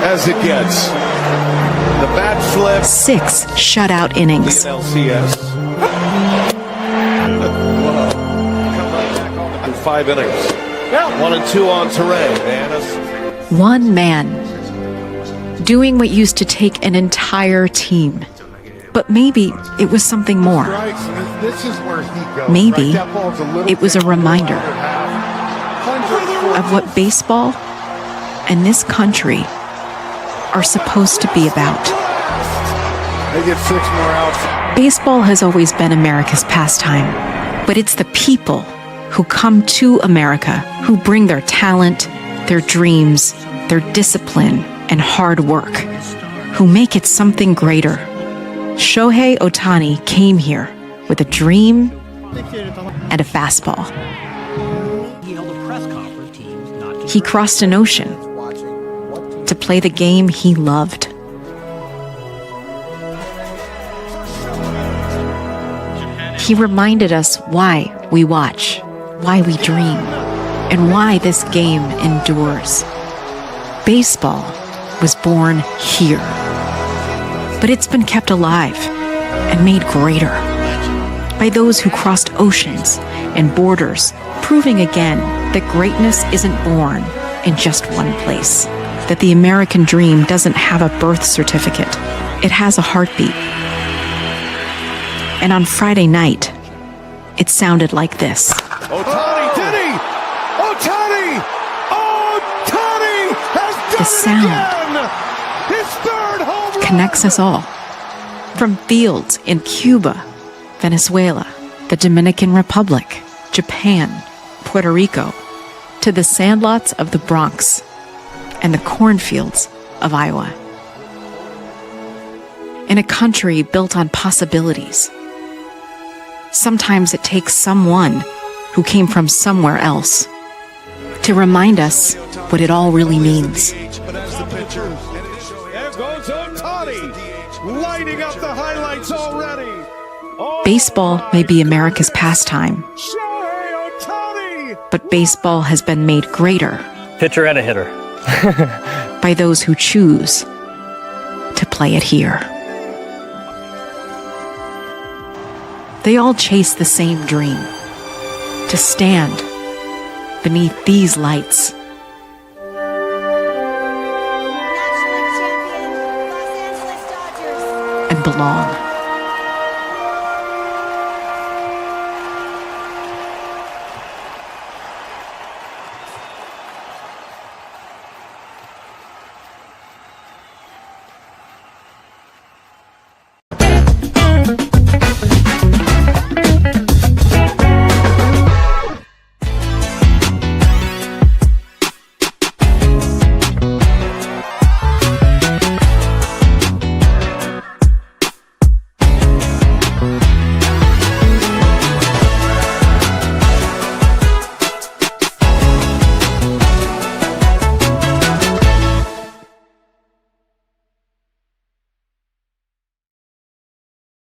Speaker 12: as it gets. The bat flip.
Speaker 11: 6 shutout innings.
Speaker 12: LCS. 5 innings. 1 and 2 on Teray.
Speaker 11: One man doing what used to take an entire team. But maybe it was something more. Maybe it was a reminder of what baseball and this country are supposed to be about.
Speaker 12: They get 6 more outs.
Speaker 11: Baseball has always been America's pastime, but it's the people who come to America who bring their talent, their dreams, their discipline, and hard work, who make it something greater. Shohei Ohtani came here with a dream and a fastball. He crossed an ocean to play the game he loved. He reminded us why we watch, why we dream, and why this game endures. Baseball was born here, but it's been kept alive and made greater by those who crossed oceans and borders, proving again that greatness isn't born in just one place, that the American dream doesn't have a birth certificate. It has a heartbeat. And on Friday night, it sounded like this.
Speaker 12: Ohtani, did he? Ohtani! Ohtani has done
Speaker 11: The sound
Speaker 12: it again! His 3rd home run!
Speaker 11: connects us all. From fields in Cuba, Venezuela, the Dominican Republic, Japan, Puerto Rico, to the sandlots of the Bronx and the cornfields of Iowa. In a country built on possibilities, sometimes it takes someone who came from somewhere else to remind us what it all really means.
Speaker 12: But as the pitcher, there goes Ohtani, lighting up the highlights already.
Speaker 11: Baseball may be America's pastime, but baseball has been made greater.
Speaker 14: Pitcher and a hitter.
Speaker 11: By those who choose to play it here. They all chase the same dream, to stand beneath these lights. And belong.